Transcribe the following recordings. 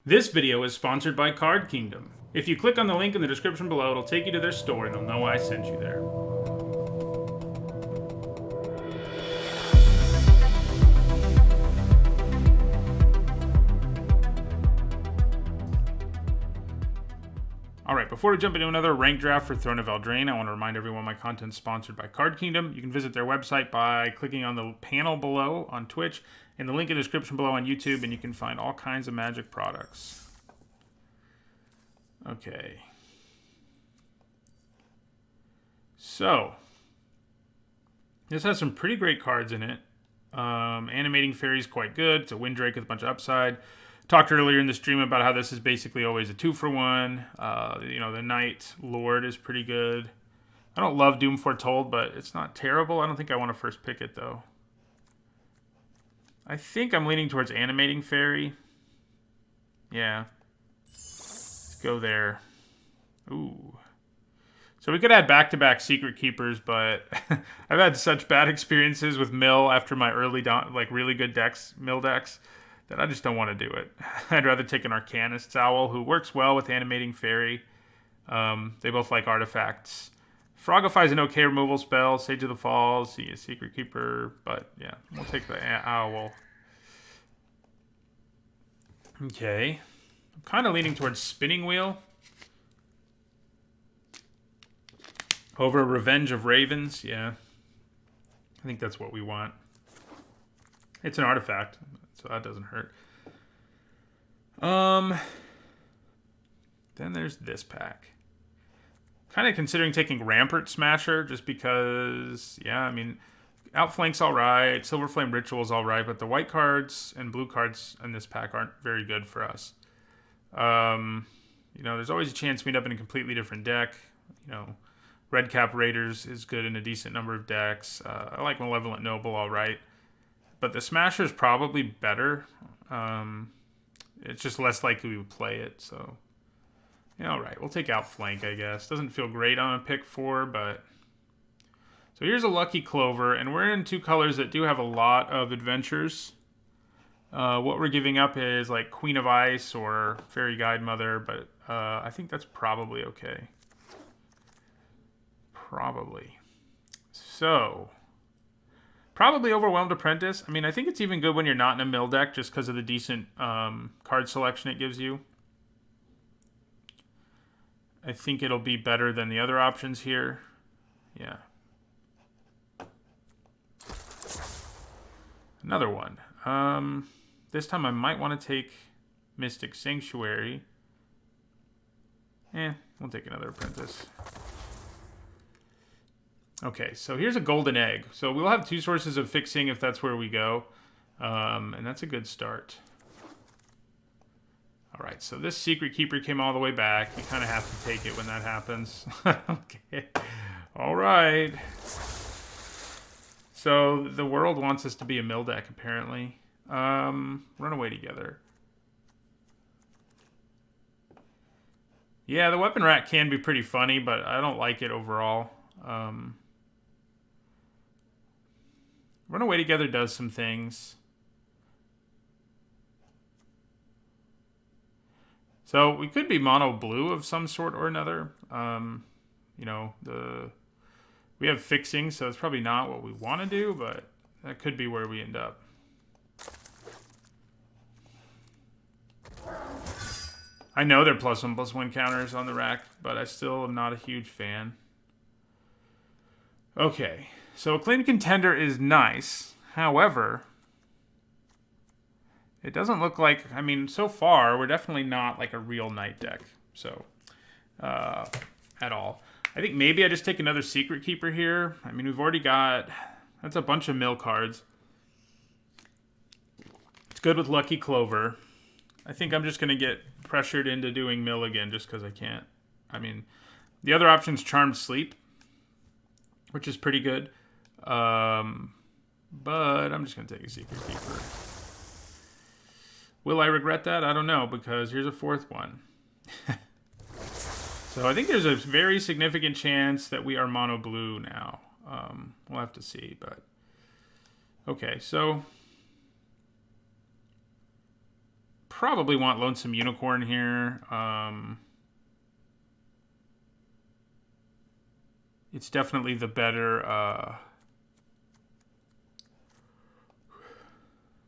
This video is sponsored by Card Kingdom. If you click on the link in the description below, it'll take you to their store and they'll know I sent you there. Alright, before we jump into another rank draft for Throne of Eldraine, I want to remind everyone my content is sponsored by Card Kingdom. You can visit their website by clicking on the panel below on Twitch and the link in the description below on YouTube, and you can find all kinds of Magic products. Okay. So, this has some pretty great cards in it. Animating Fairy is quite good. It's a Windrake with a bunch of upside. Talked earlier in the stream about how this is basically always a 2-for-1. The Night Lord is pretty good. I don't love Doom Foretold, but it's not terrible. I don't think I want to first pick it, though. I think I'm leaning towards Animating Fairy. Yeah. Let's go there. Ooh. So we could add back-to-back Secret Keepers, but I've had such bad experiences with Mill after my early, really good decks, Mill decks, that I just don't want to do it. I'd rather take an Arcanist's Owl, who works well with Animating Fairy. They both like artifacts. Frogify is an okay removal spell. Sage of the Falls, see a Secret Keeper, but yeah, we'll take the Owl. Okay. I'm kind of leaning towards Spinning Wheel over Revenge of Ravens. Yeah. I think that's what we want. It's an artifact, so that doesn't hurt. Then there's this pack. Kind of considering taking Rampart Smasher just because, yeah, I mean, Outflank's all right, Silver Flame Ritual's all right, but the white cards and blue cards in this pack aren't very good for us. There's always a chance we end up in a completely different deck. Redcap Raiders is good in a decent number of decks. I like Malevolent Noble all right, but the Smasher is probably better. It's just less likely we would play it, so... Yeah, all right, we'll take Outflank, I guess. Doesn't feel great on a pick 4, but... So here's a Lucky Clover, and we're in two colors that do have a lot of adventures. What we're giving up is like Queen of Ice or Fairy Guide Mother, but I think that's probably okay. Probably. So, probably Overwhelmed Apprentice. I mean, I think it's even good when you're not in a mill deck just because of the decent card selection it gives you. I think it'll be better than the other options here. Yeah. Another one. This time I might want to take Mystic Sanctuary. We'll take another Apprentice. Okay, so here's a Golden Egg. So we'll have two sources of fixing if that's where we go. And that's a good start. All right, so this Secret Keeper came all the way back. You kind of have to take it when that happens. Okay. All right. So the world wants us to be a mill deck, apparently. Runaway Together. Yeah, the Weapon Rack can be pretty funny, but I don't like it overall. Runaway Together does some things. So we could be mono blue of some sort or another. We have fixing, so it's probably not what we want to do, but that could be where we end up. I know they're +1/+1 counters on the rack, but I still am not a huge fan. Okay, so Acclaimed Contender is nice. However, it doesn't look like, so far, we're definitely not like a real Night deck. So, at all. I think maybe I just take another Secret Keeper here. I mean, we've already got, that's a bunch of mill cards. It's good with Lucky Clover. I think I'm just going to get pressured into doing mill again just because I can't. I mean, the other option is Charmed Sleep, which is pretty good. But I'm just going to take a Secret Keeper. Will I regret that? I don't know, because here's a fourth one. So I think there's a very significant chance that we are mono blue now. We'll have to see, but... Okay, so... probably want Lonesome Unicorn here. It's definitely the better...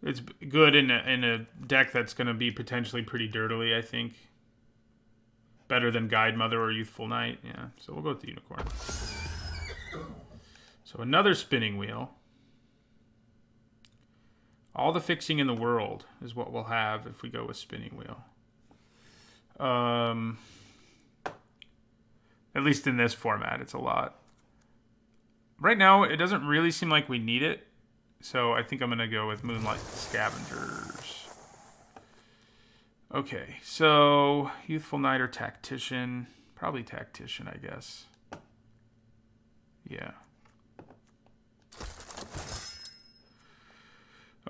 it's good in a deck that's going to be potentially pretty dirtily, I think. Better than Guide Mother or Youthful Knight. Yeah, so we'll go with the Unicorn. So another spinning wheel. All the fixing in the world is what we'll have if we go with spinning wheel. At least in this format, it's a lot. Right now, it doesn't really seem like we need it. So I think I'm going to go with Moonlight Scavengers. Okay, so Youthful Knight or Tactician. Probably Tactician, I guess. Yeah.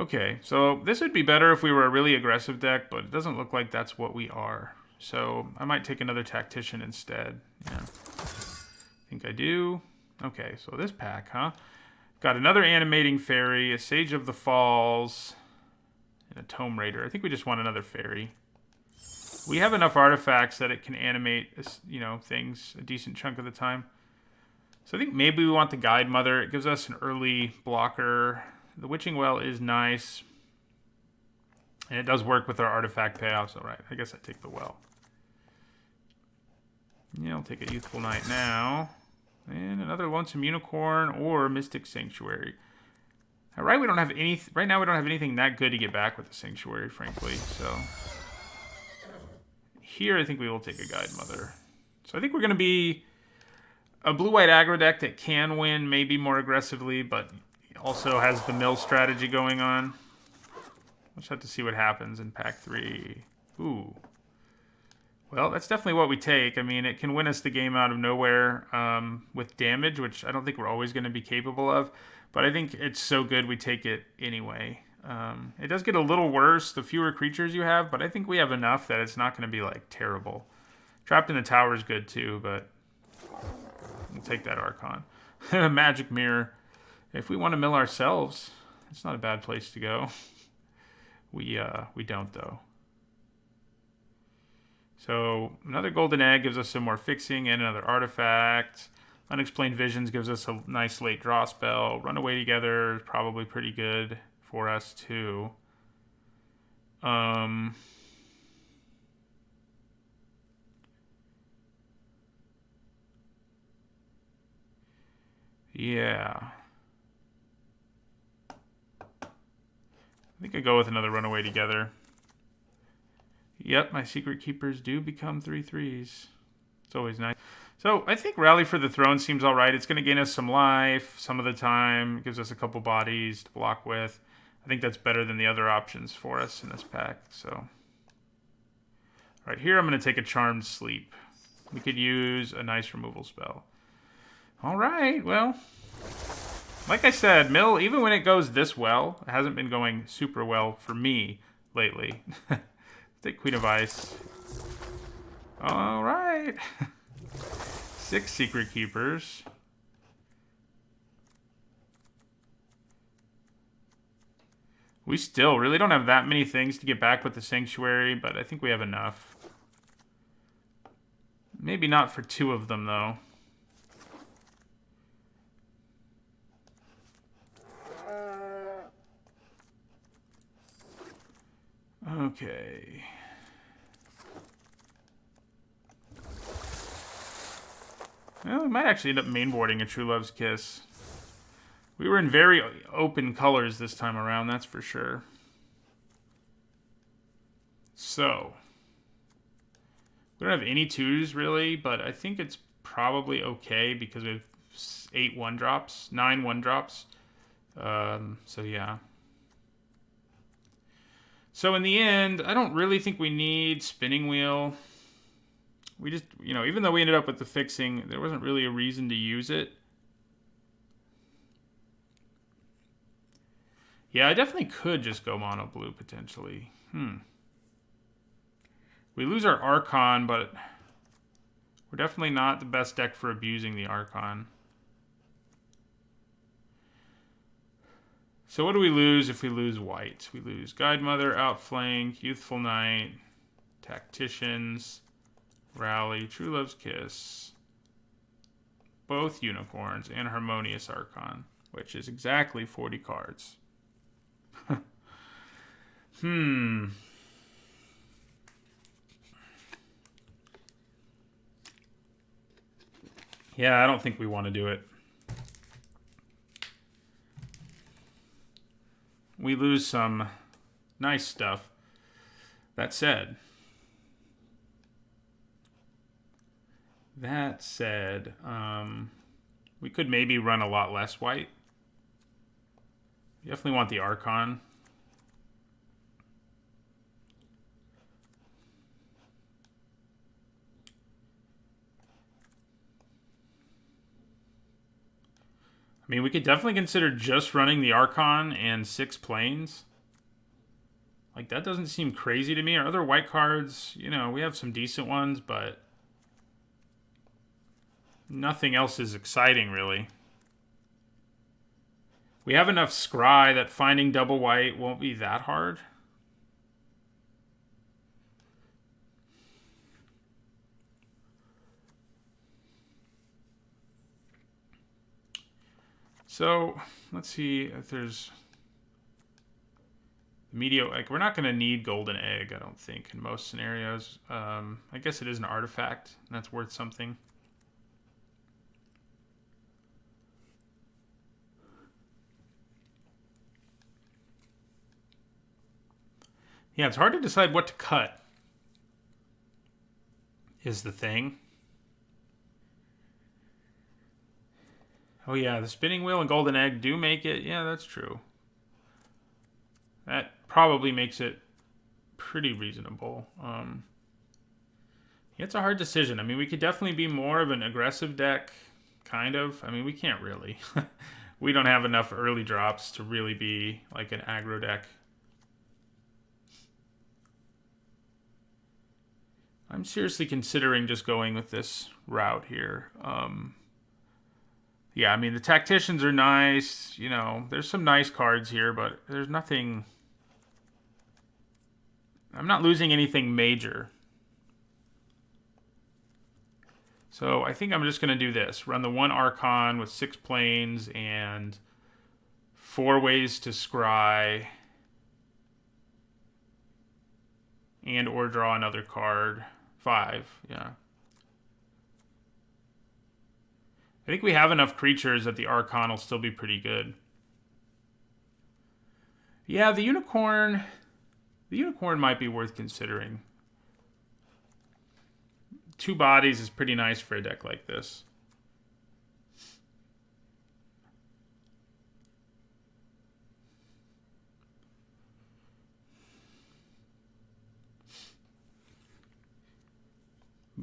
Okay, so this would be better if we were a really aggressive deck, but it doesn't look like that's what we are. So I might take another Tactician instead. Yeah. I think I do. Okay, so this pack, huh? Got another Animating Fairy, a Sage of the Falls, and a Tome Raider. I think we just want another fairy. We have enough artifacts that it can animate, things a decent chunk of the time. So I think maybe we want the Guide Mother. It gives us an early blocker. The Witching Well is nice. And it does work with our artifact payouts. All right, I guess I take the well. Yeah, I'll take a Youthful Knight now. And another Lonesome Unicorn or Mystic Sanctuary. Right now we don't have anything that good to get back with the Sanctuary, frankly. So here I think we will take a Guide Mother. So I think we're going to be a blue-white aggro deck that can win maybe more aggressively, but also has the mill strategy going on. We'll just have to see what happens in pack 3. Ooh. Well, that's definitely what we take. I mean, it can win us the game out of nowhere with damage, which I don't think we're always going to be capable of. But I think it's so good we take it anyway. It does get a little worse the fewer creatures you have, but I think we have enough that it's not going to be, like, terrible. Trapped in the Tower is good, too, but we'll take that Archon. Magic Mirror. If we want to mill ourselves, it's not a bad place to go. We don't, though. So another Golden Egg gives us some more fixing and another artifact. Unexplained Visions gives us a nice late draw spell. Runaway Together is probably pretty good for us, too. Yeah. I think I go with another Runaway Together. Yep, my Secret Keepers do become 3/3s. It's always nice. So I think Rally for the Throne seems all right. It's going to gain us some life some of the time. It gives us a couple bodies to block with. I think that's better than the other options for us in this pack. So, all right, here I'm going to take a Charmed Sleep. We could use a nice removal spell. All right, well, like I said, Mill, even when it goes this well, it hasn't been going super well for me lately. Take Queen of Ice. All right. 6 Secret Keepers. We still really don't have that many things to get back with the Sanctuary, but I think we have enough. Maybe not for 2 of them, though. Okay. Well, we might actually end up mainboarding a True Love's Kiss. We were in very open colors this time around, that's for sure. So, we don't have any 2s really, but I think it's probably okay because we have 8 1-drops, 9 1-drops. So yeah. So in the end, I don't really think we need Spinning Wheel. We just, even though we ended up with the fixing, there wasn't really a reason to use it. Yeah, I definitely could just go mono blue, potentially. We lose our Archon, but we're definitely not the best deck for abusing the Archon. So what do we lose if we lose white? We lose Guide Mother, Outflank, Youthful Knight, Tacticians, Rally, True Love's Kiss, both Unicorns, and Harmonious Archon, which is exactly 40 cards. Yeah, I don't think we want to do it. We lose some nice stuff. That said, we could maybe run a lot less white. You definitely want the Archon. I mean, we could definitely consider just running the Archon and 6 planes. Like, that doesn't seem crazy to me. Our other white cards, you know, we have some decent ones, but nothing else is exciting, really. We have enough scry that finding double white won't be that hard. So, let's see if there's like, we're not going to need Golden Egg, I don't think, in most scenarios. I guess it is an artifact, and that's worth something. Yeah, it's hard to decide what to cut, is the thing. Oh yeah, the Spinning Wheel and Golden Egg do make it. Yeah, that's true. That probably makes it pretty reasonable. Yeah, it's a hard decision. I mean, we could definitely be more of an aggressive deck, kind of. I mean, we can't really. We don't have enough early drops to really be like an aggro deck. I'm seriously considering just going with this route here. Yeah, I mean, the Tacticians are nice. You know, there's some nice cards here, but there's nothing... I'm not losing anything major. So I think I'm just going to do this. Run the 1 Archon with 6 planes and 4 ways to scry. And or draw another card. 5, yeah. I think we have enough creatures that the Archon will still be pretty good. Yeah, the Unicorn might be worth considering. 2 bodies is pretty nice for a deck like this.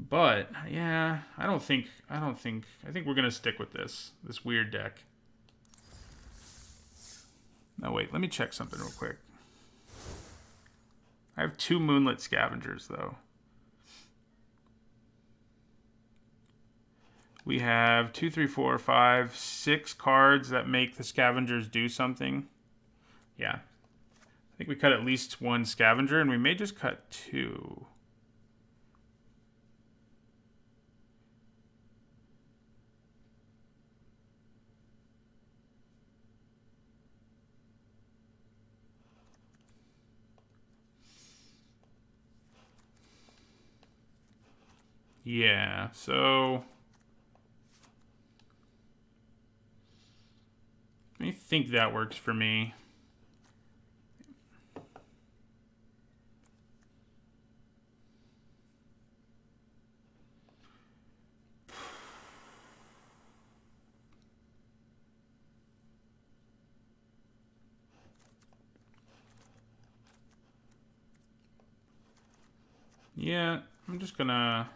But yeah, I think we're gonna stick with this weird deck. Now wait, let me check something real quick. I have 2 Moonlit Scavengers though. We have 2, 3, 4, 5, 6 cards that make the Scavengers do something. Yeah, I think we cut at least 1 Scavenger, and we may just cut 2. Yeah, so I think that works for me. Yeah, I'm just gonna...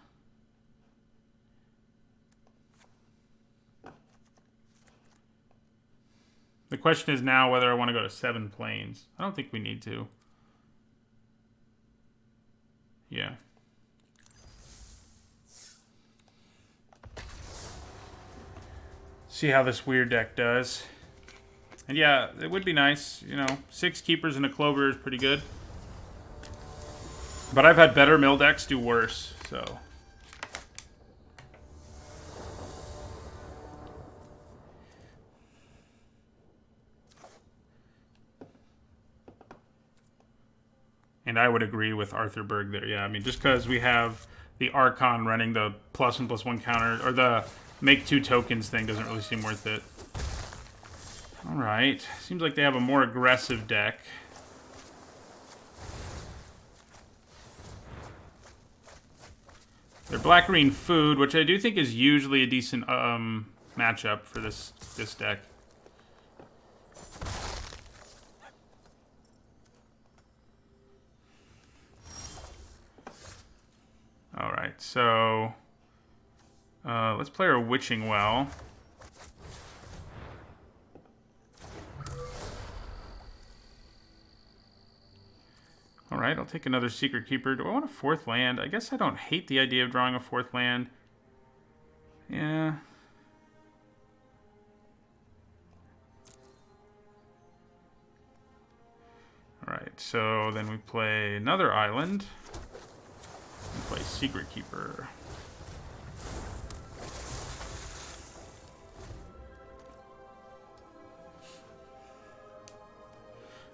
The question is now whether I want to go to 7 planes. I don't think we need to. Yeah. See how this weird deck does. And yeah, it would be nice. You know, 6 keepers and a clover is pretty good. But I've had better mill decks do worse, so. And I would agree with Arthur Berg there. Yeah, I mean, just because we have the Archon running the +1/+1 counter, or the make 2 tokens thing doesn't really seem worth it. Alright, seems like they have a more aggressive deck. They're black-green food, which I do think is usually a decent matchup for this deck. Alright, so let's play our Witching Well. Alright, I'll take another Secret Keeper. Do I want a 4th land? I guess I don't hate the idea of drawing a 4th land. Yeah. Alright, so then we play another island. And play Secret Keeper.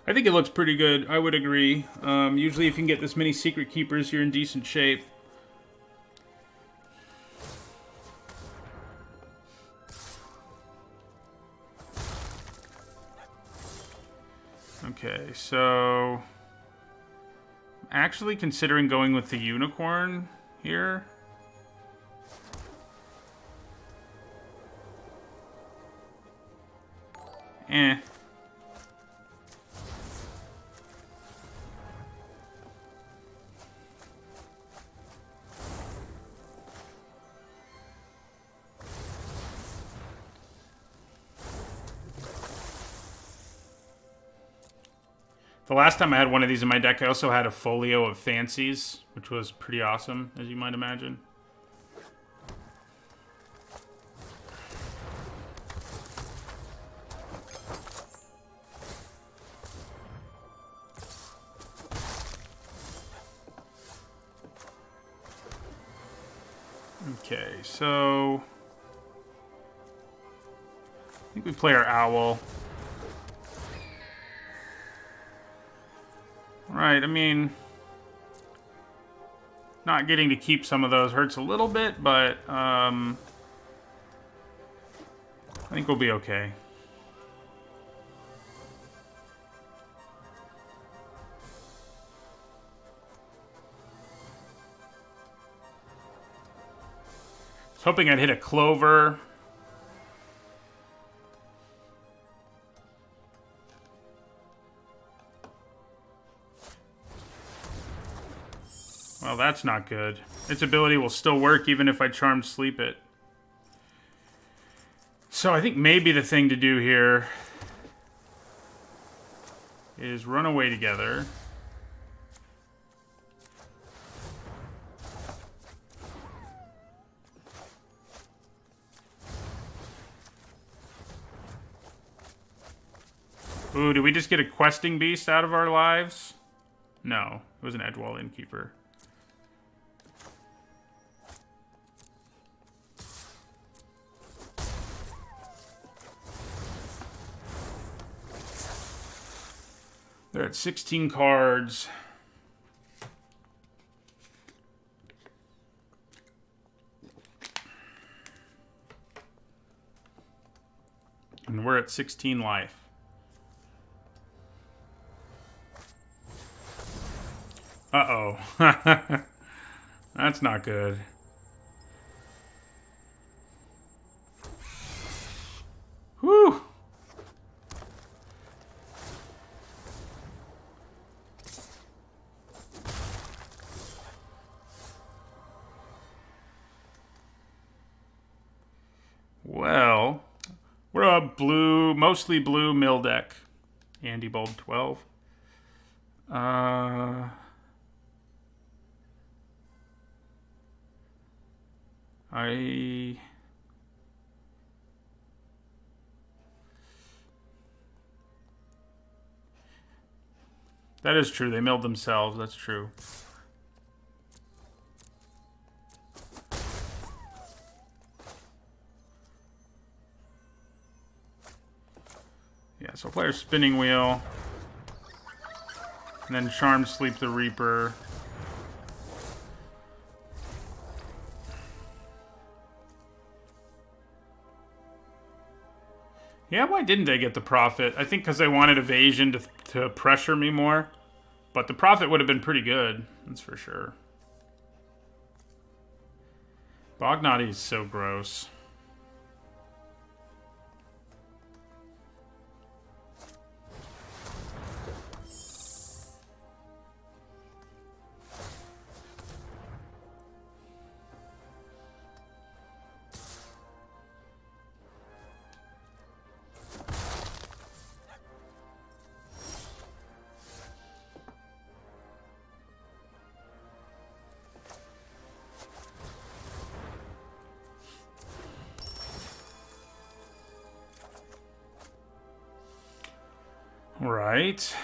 I think it looks pretty good. I would agree. Usually if you can get this many Secret Keepers, you're in decent shape. Okay, so I'm actually considering going with the Unicorn here. Eh. The last time I had one of these in my deck, I also had a folio of Fancies, which was pretty awesome, as you might imagine. Okay, so I think we play our Owl. Right, I mean, not getting to keep some of those hurts a little bit, but I think we'll be okay. I was hoping I'd hit a Clover. Well, that's not good. Its ability will still work even if I Charmed Sleep it. So I think maybe the thing to do here is run away together. Ooh, did we just get a Questing Beast out of our lives? No, it was an Edgewall Innkeeper. They're at 16 cards. And we're at 16 life. Uh-oh. That's not good. Whew. Well, we're a blue, mostly blue mill deck. Andy Bulb 12. That is true. They milled themselves. That's true. Yeah, so player spinning wheel. And then Charm Sleep the Reaper. Yeah, why didn't they get the profit? I think because they wanted evasion to pressure me more. But the profit would have been pretty good. That's for sure. Bognati is so gross. Right.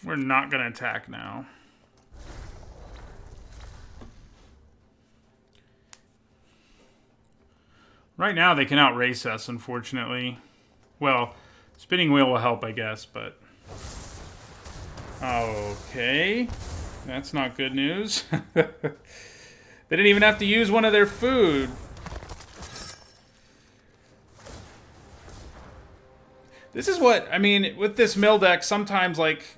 We're not going to attack now. Right now, they can outrace us, unfortunately. Well, spinning wheel will help, I guess, but... Okay. That's not good news. They didn't even have to use one of their food. This is what... I mean, with this mill deck, sometimes, like...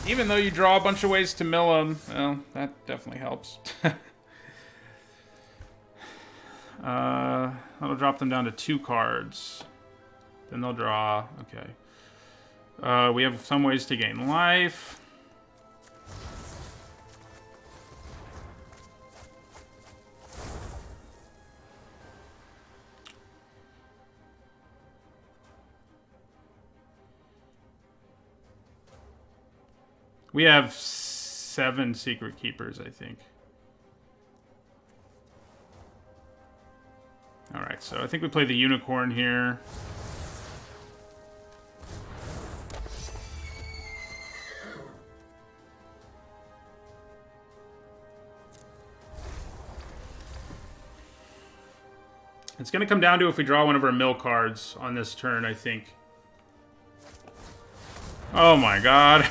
Even though you draw a bunch of ways to mill them... Well, that definitely helps. That'll drop them down to 2 cards. Then they'll draw. Okay. We have some ways to gain life. We have 7 Secret Keepers, I think. Alright, so I think we play the Unicorn here. It's going to come down to if we draw one of our mill cards on this turn, I think. Oh my god.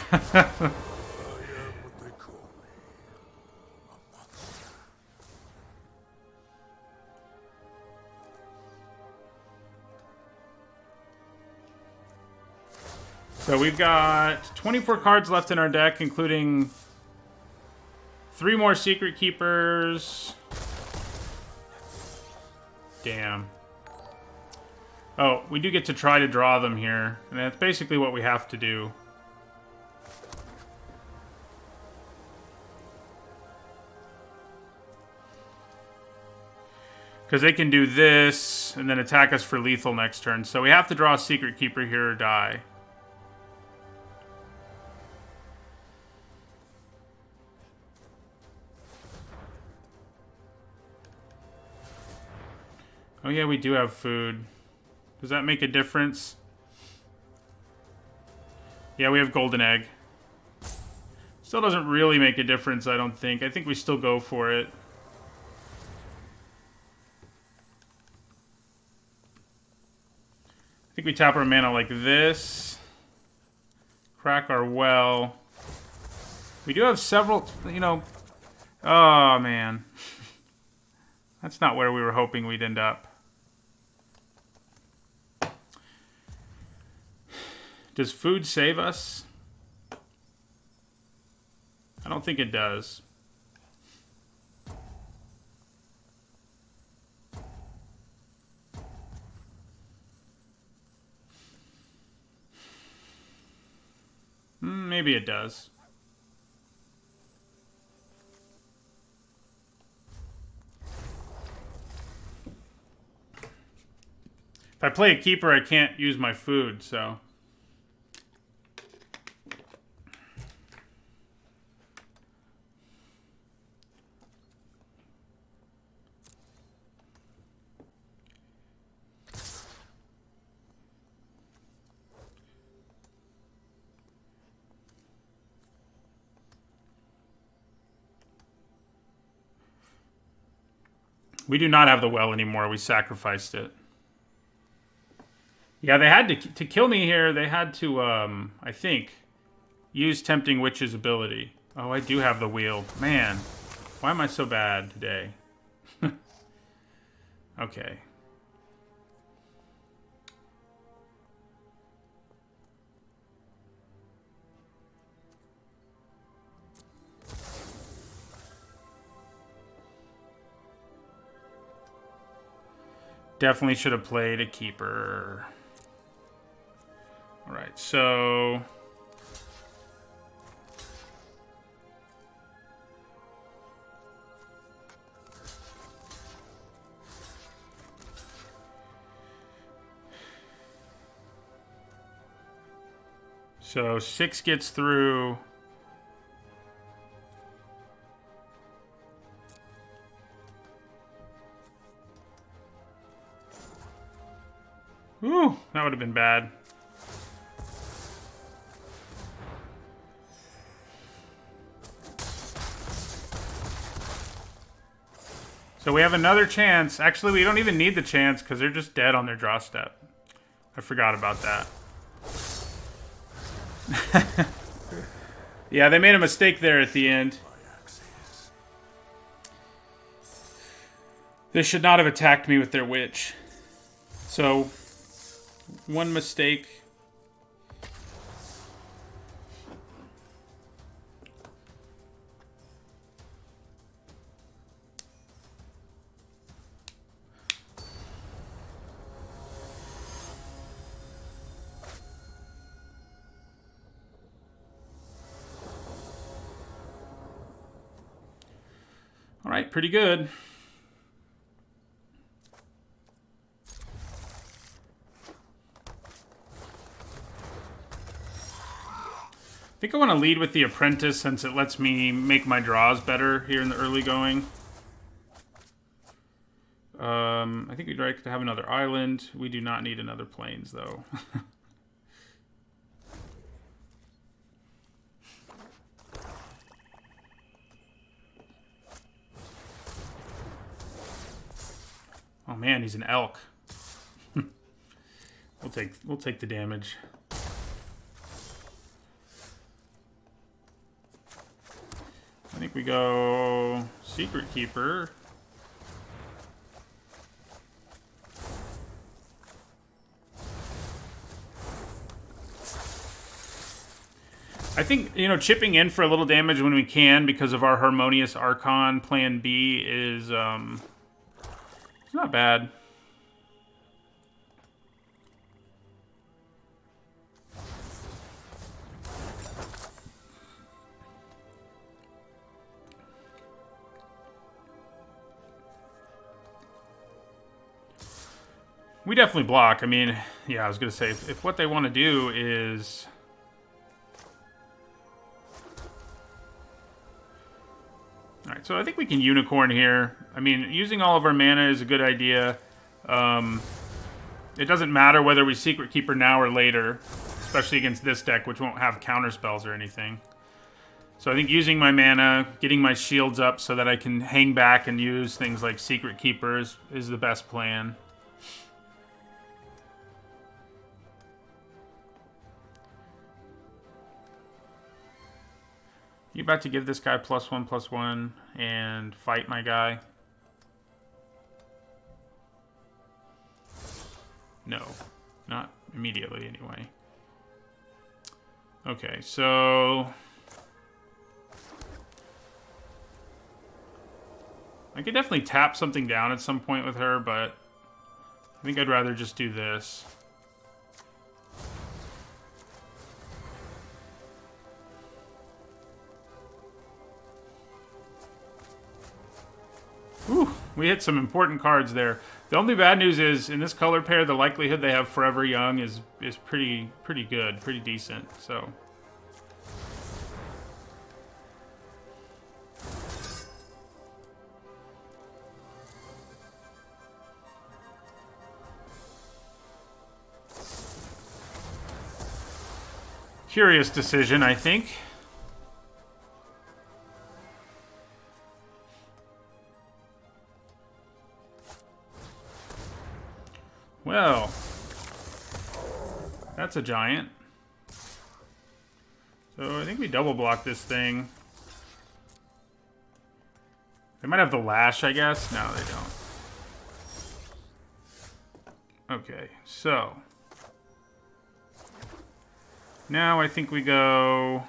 So we've got 24 cards left in our deck, including 3 more Secret Keepers. Damn. Oh, we do get to try to draw them here, and that's basically what we have to do. Because they can do this, and then attack us for lethal next turn. So we have to draw a Secret Keeper here or die. Oh yeah, we do have food. Does that make a difference? Yeah, we have golden egg. Still doesn't really make a difference, I don't think. I think we still go for it. I think we tap our mana like this. Crack our well. We do have several, you know... Oh, man. That's not where we were hoping we'd end up. Does food save us? I don't think it does. Maybe it does. If I play a keeper, I can't use my food, so... We do not have the well anymore. We sacrificed it. Yeah, they had to kill me here. They had to, I think, use Tempting Witch's ability. Oh, I do have the wheel. Man, why am I so bad today? Okay. Definitely should have played a keeper. All right, so... So 6 gets through. Ooh, that would have been bad. So we have another chance. Actually, we don't even need the chance because they're just dead on their draw step. I forgot about that. Yeah, they made a mistake there at the end. They should not have attacked me with their witch. So, one mistake. All right, pretty good. I think I want to lead with the Apprentice since it lets me make my draws better here in the early going. I think we'd like to have another island. We do not need another plains, though. Oh man, he's an elk. We'll take the damage. I think we go Secret Keeper. I think, you know, chipping in for a little damage when we can because of our Harmonious Archon plan B is it's not bad. We definitely block. I mean, yeah, I was going to say, if what they want to do is... Alright, so I think we can Unicorn here. I mean, using all of our mana is a good idea. It doesn't matter whether we Secret Keeper now or later, especially against this deck, which won't have counter spells or anything. So I think using my mana, getting my shields up so that I can hang back and use things like Secret Keepers is the best plan. You about to give this guy +1/+1 and fight my guy? No, not immediately anyway. Okay, so I could definitely tap something down at some point with her, but I think I'd rather just do this. Whew, we hit some important cards there. The only bad news is, in this color pair, the likelihood they have Forever Young is pretty good, pretty decent, so... Curious decision, I think. Well, that's a giant. So I think we double block this thing. They might have the lash, I guess. No, they don't. Okay, so... Now I think we go...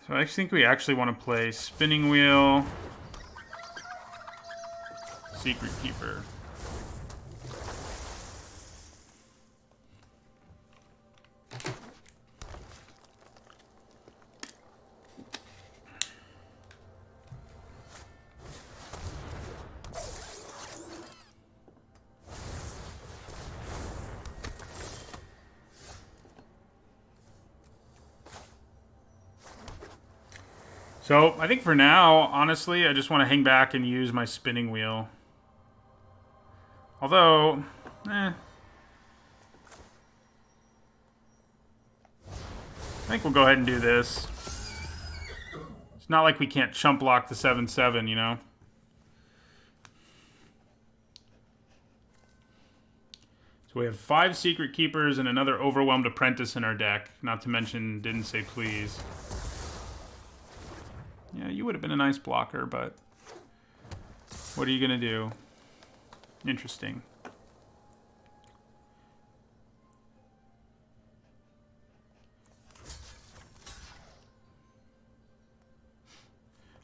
So I think we actually want to play Spinning Wheel, Secret Keeper. So, I think for now, honestly, I just want to hang back and use my Spinning Wheel. Although, I think we'll go ahead and do this. It's not like we can't chump block the 7/7, you know? So we have 5 Secret Keepers and another Overwhelmed Apprentice in our deck. Not to mention, didn't say please. Yeah, you would have been a nice blocker, but what are you going to do? Interesting. I'm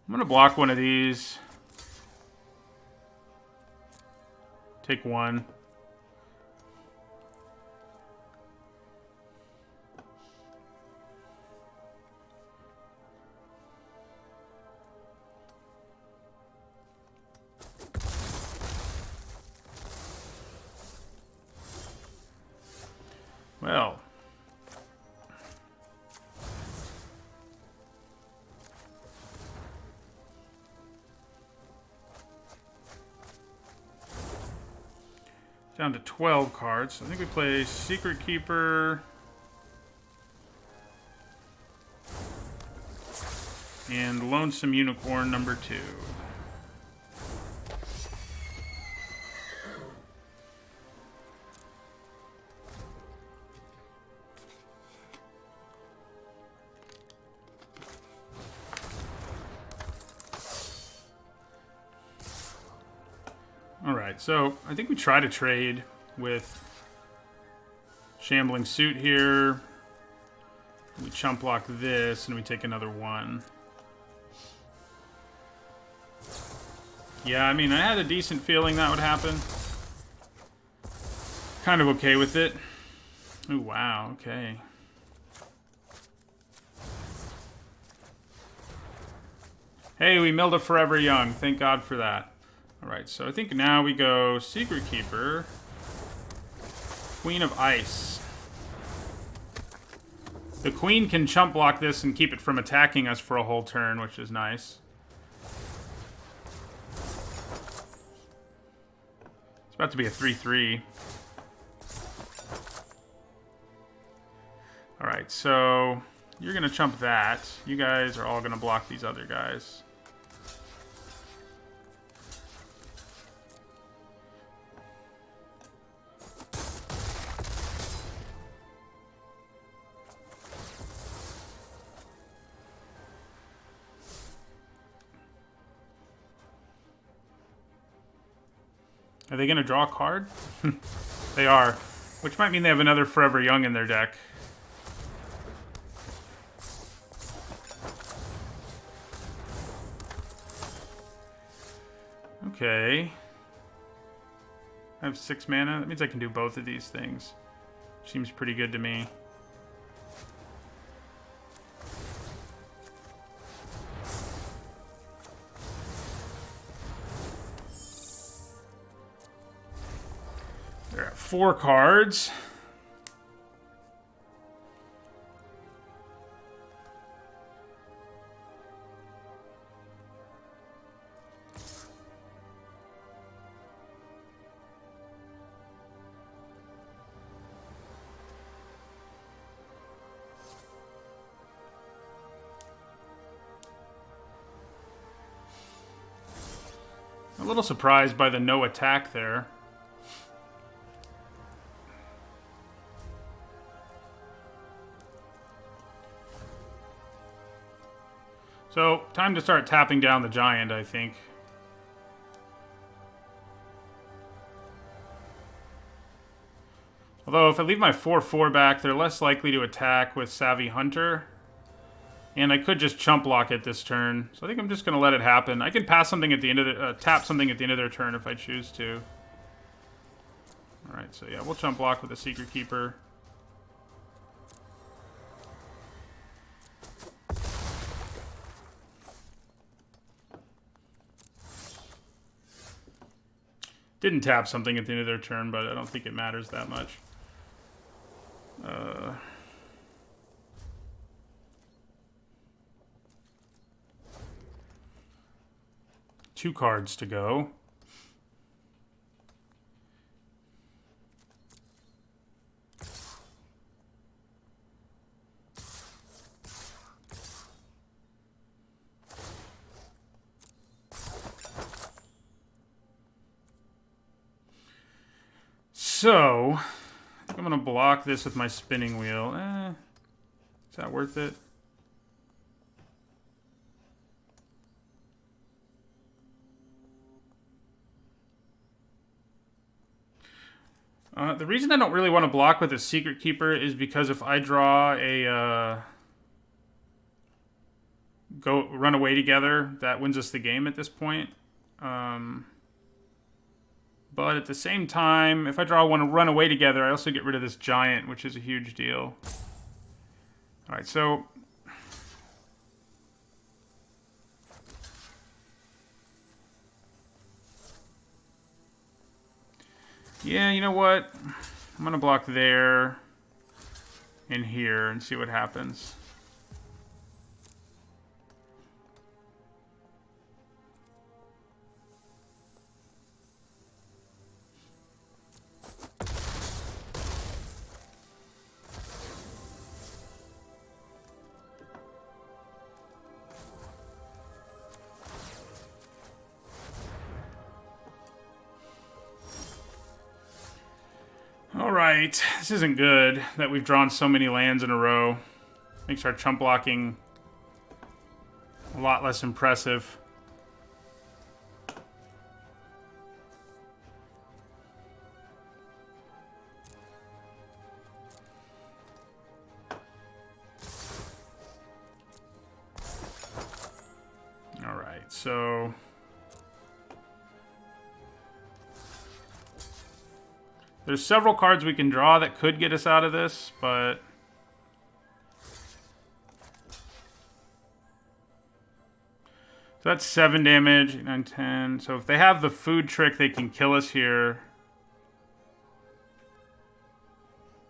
going to block one of these. Take one. Well, down to 12 cards. I think we play Secret Keeper and Lonesome Unicorn number 2. Alright, so I think we try to trade with Shambling Suit here. We chump block this, and we take another one. Yeah, I mean, I had a decent feeling that would happen. Kind of okay with it. Oh, wow, okay. Hey, we milled a Forever Young. Thank God for that. Alright, so I think now we go Secret Keeper, Queen of Ice. The Queen can chump block this and keep it from attacking us for a whole turn, which is nice. It's about to be a 3/3. Alright, so you're going to chump that. You guys are all going to block these other guys. Are they going to draw a card? They are. Which might mean they have another Forever Young in their deck. Okay. I have 6 mana. That means I can do both of these things. Seems pretty good to me. They're at 4 cards. A little surprised by the no attack there. So, time to start tapping down the giant, I think. Although, if I leave my 4/4 back, they're less likely to attack with Savvy Hunter. And I could just chump block it this turn. So I think I'm just going to let it happen. I can pass something at the end of the... tap something at the end of their turn if I choose to. Alright, so yeah, we'll chump block with a Secret Keeper. Didn't tap something at the end of their turn, but I don't think it matters that much. 2 cards to go. So, I'm going to block this with my spinning wheel. Is that worth it? The reason I don't really want to block with a Secret Keeper is because if I draw a run away together, that wins us the game at this point. But at the same time, if I draw one to run away together, I also get rid of this giant, which is a huge deal. Alright, so... yeah, you know what? I'm going to block there and here and see what happens. Alright, this isn't good that we've drawn so many lands in a row. Makes our chump blocking a lot less impressive. Alright, so... there's several cards we can draw that could get us out of this, but... so that's 7 damage, 8, 9, 10. So if they have the food trick, they can kill us here.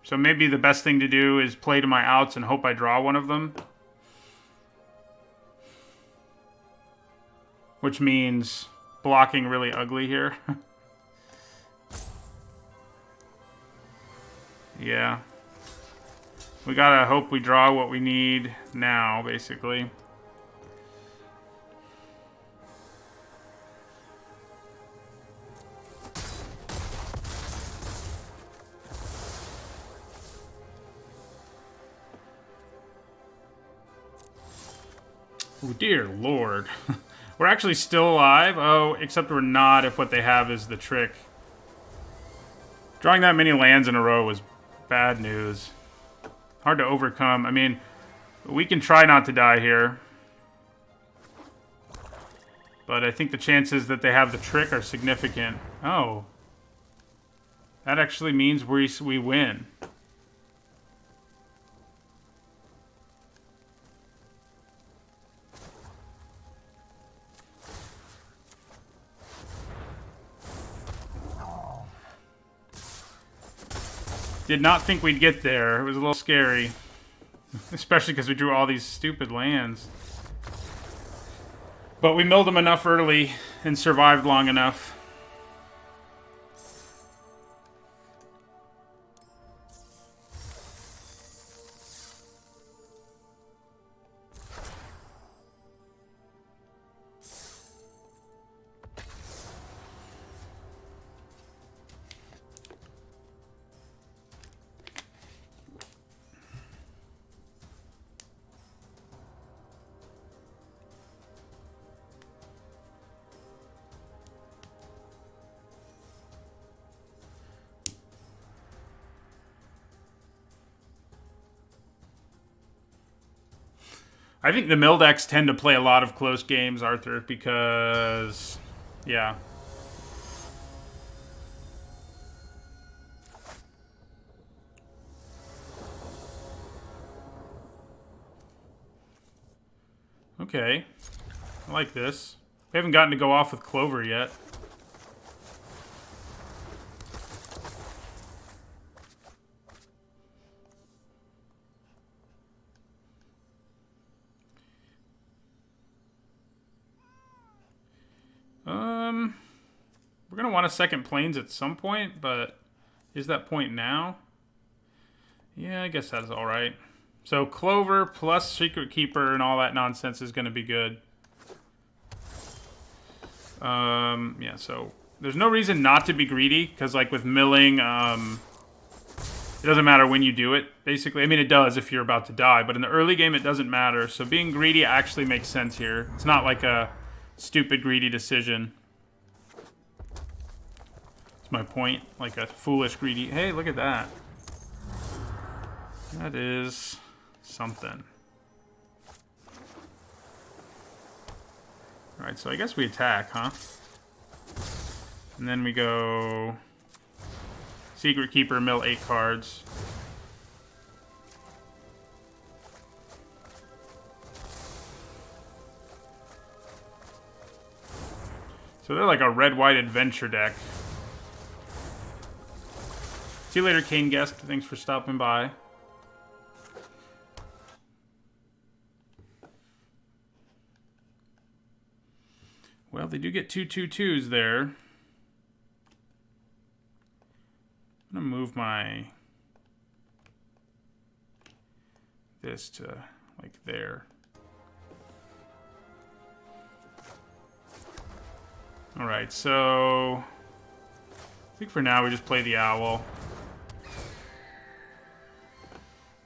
So maybe the best thing to do is play to my outs and hope I draw one of them. Which means blocking really ugly here. Yeah. We gotta hope we draw what we need now, basically. Oh, dear Lord. We're actually still alive? Oh, except we're not if what they have is the trick. Drawing that many lands in a row was bad news. Hard to overcome. I mean, we can try not to die here. But I think the chances that they have the trick are significant. Oh. That actually means we win. Did not think we'd get there. It was a little scary. Especially because we drew all these stupid lands. But we milled them enough early and survived long enough. I think the mill decks tend to play a lot of close games, Arthur, because, yeah. Okay. I like this. We haven't gotten to go off with Clover yet. We're going to want a second planes at some point, but is that point now? Yeah, I guess that's all right. So Clover plus Secret Keeper and all that nonsense is going to be good. Yeah, so there's no reason not to be greedy, because like with milling, it doesn't matter when you do it, basically. I mean, it does if you're about to die, but in the early game, it doesn't matter. So being greedy actually makes sense here. It's not like a stupid greedy decision. That's my point. Like a foolish greedy. Hey, look at that. That is something. Alright, so I guess we attack, huh? And then we go Secret Keeper, mill 8 cards. So they're like a red-white adventure deck. See you later, Kane Guest. Thanks for stopping by. Well, they do get 2/2/2s there. I'm gonna move this to like there. All right, so I think for now we just play the Owl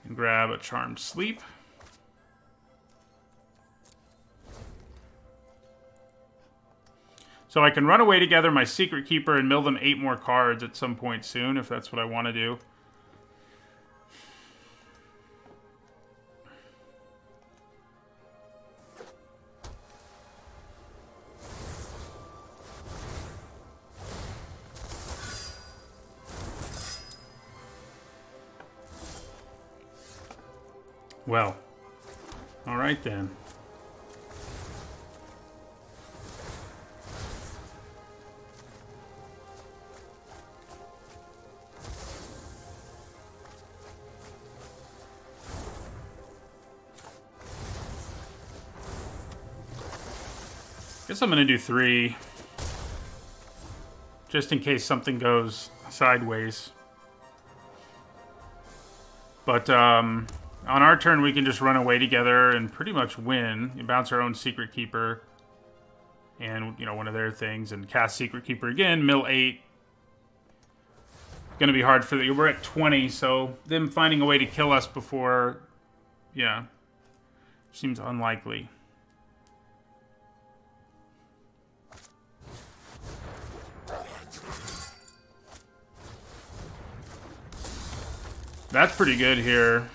and grab a Charmed Sleep. So I can run away together my Secret Keeper and mill them 8 more cards at some point soon, if that's what I want to do. Well, all right then. Guess I'm gonna do 3, just in case something goes sideways. But on our turn, we can just run away together and pretty much win. You bounce our own Secret Keeper and, you know, one of their things, and cast Secret Keeper again, mill 8. Gonna be hard for the. We're at 20, so them finding a way to kill us before, yeah, seems unlikely. That's pretty good here.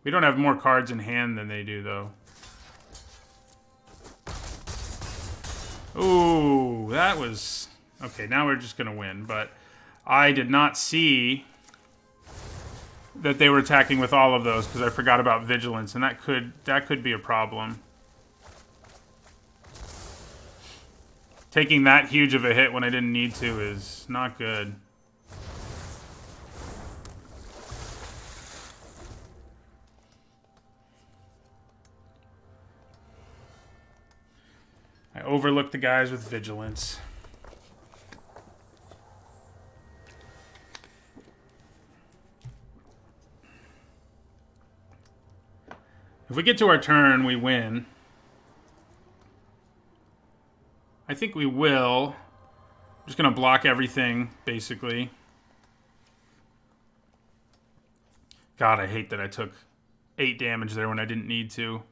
We don't have more cards in hand than they do, though. Ooh, that was... Okay, now we're just going to win. But I did not see that they were attacking with all of those because I forgot about Vigilance, and that could be a problem. Taking that huge of a hit when I didn't need to is not good. I overlooked the guys with Vigilance. If we get to our turn, we win. I think we will. I'm just going to block everything, basically. God, I hate that I took 8 damage there when I didn't need to.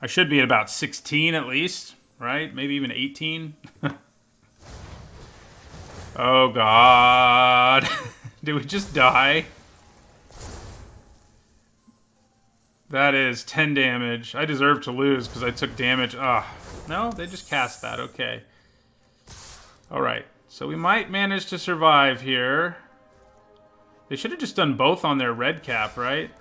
I should be at about 16 at least, right? Maybe even 18. Oh, God. Did we just die? That is 10 damage. I deserve to lose because I took damage. Ah, no, they just cast that. Okay. All right. So we might manage to survive here. They should have just done both on their red cap, right?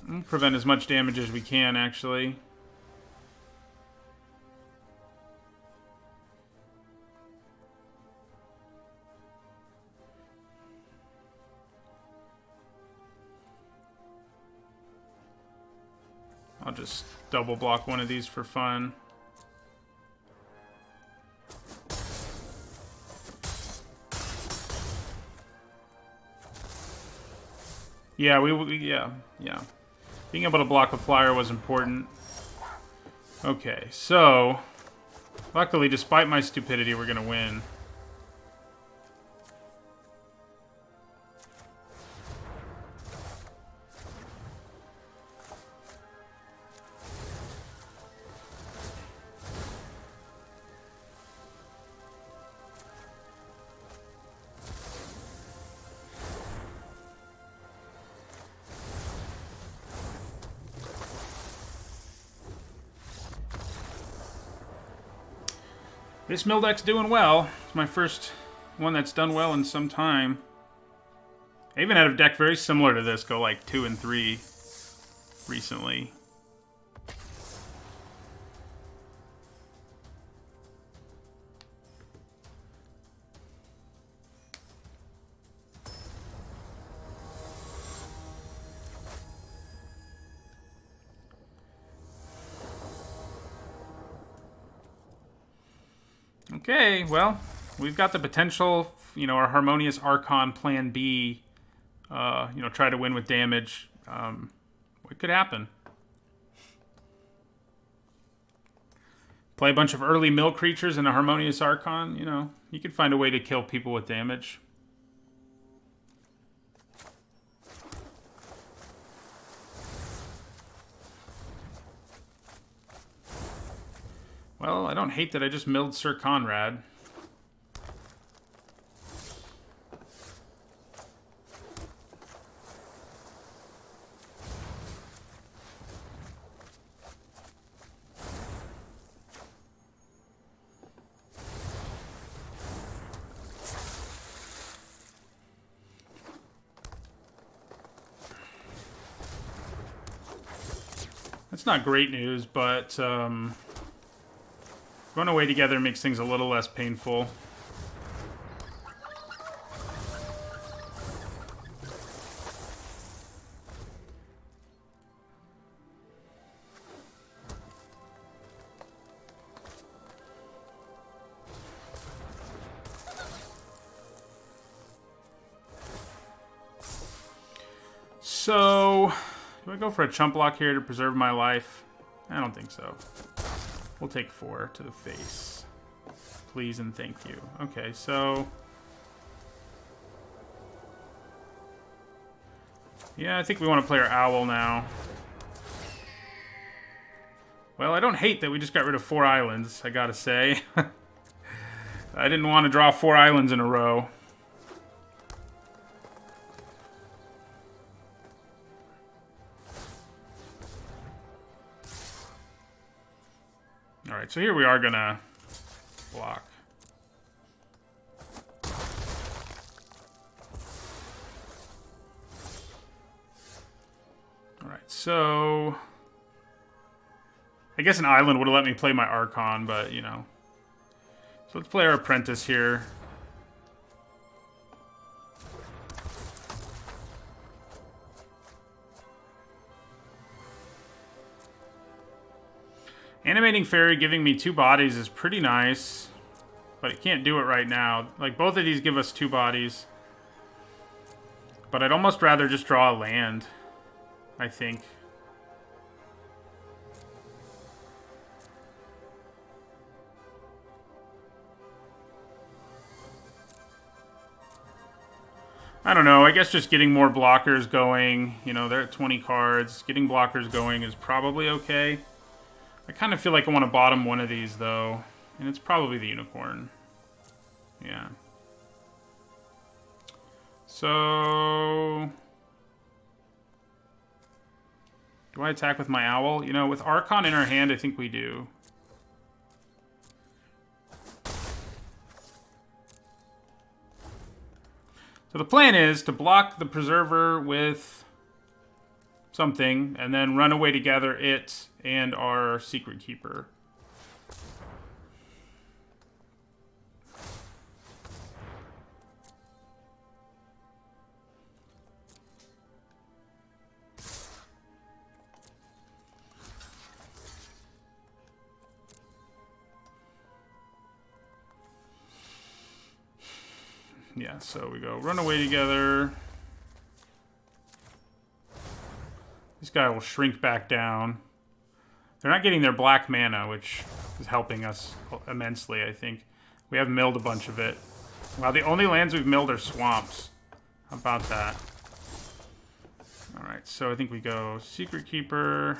We'll prevent as much damage as we can, actually. I'll just double block one of these for fun. Yeah, yeah. Being able to block a flyer was important. Okay, so luckily, despite my stupidity, we're gonna win. This mill deck's doing well. It's my first one that's done well in some time. I even had a deck very similar to this go like 2 and 3 recently. Okay, well, we've got the potential, our Harmonious Archon Plan B, try to win with damage. What could happen? Play a bunch of early mill creatures and a Harmonious Archon, you could find a way to kill people with damage. Well, I don't hate that I just milled Sir Conrad. That's not great news, but going away together makes things a little less painful. So, do I go for a chump block here to preserve my life? I don't think so. We'll take 4 to the face. Please and thank you. Okay, so Yeah, I think we want to play our Owl now. Well, I don't hate that we just got rid of 4 islands, I gotta say. I didn't want to draw 4 islands in a row. Alright, so here we are gonna block. Alright, so I guess an island would have let me play my Archon, but, you know. So let's play our Apprentice here. Animating Fairy giving me 2 bodies is pretty nice, but it can't do it right now. Like, both of these give us 2 bodies. But I'd almost rather just draw a land, I think. I don't know, I guess just getting more blockers going, you know, they're at 20 cards. Getting blockers going is probably okay. I kind of feel like I want to bottom one of these, though. And it's probably the Unicorn. Yeah. So do I attack with my Owl? You know, with Archon in our hand, I think we do. So the plan is to block the Preserver with something, and then run away together it and our Secret Keeper. Yeah, so we go run away together. This guy will shrink back down. They're not getting their black mana, which is helping us immensely, I think. We have milled a bunch of it. Wow, the only lands we've milled are swamps. How about that? Alright, so I think we go Secret Keeper.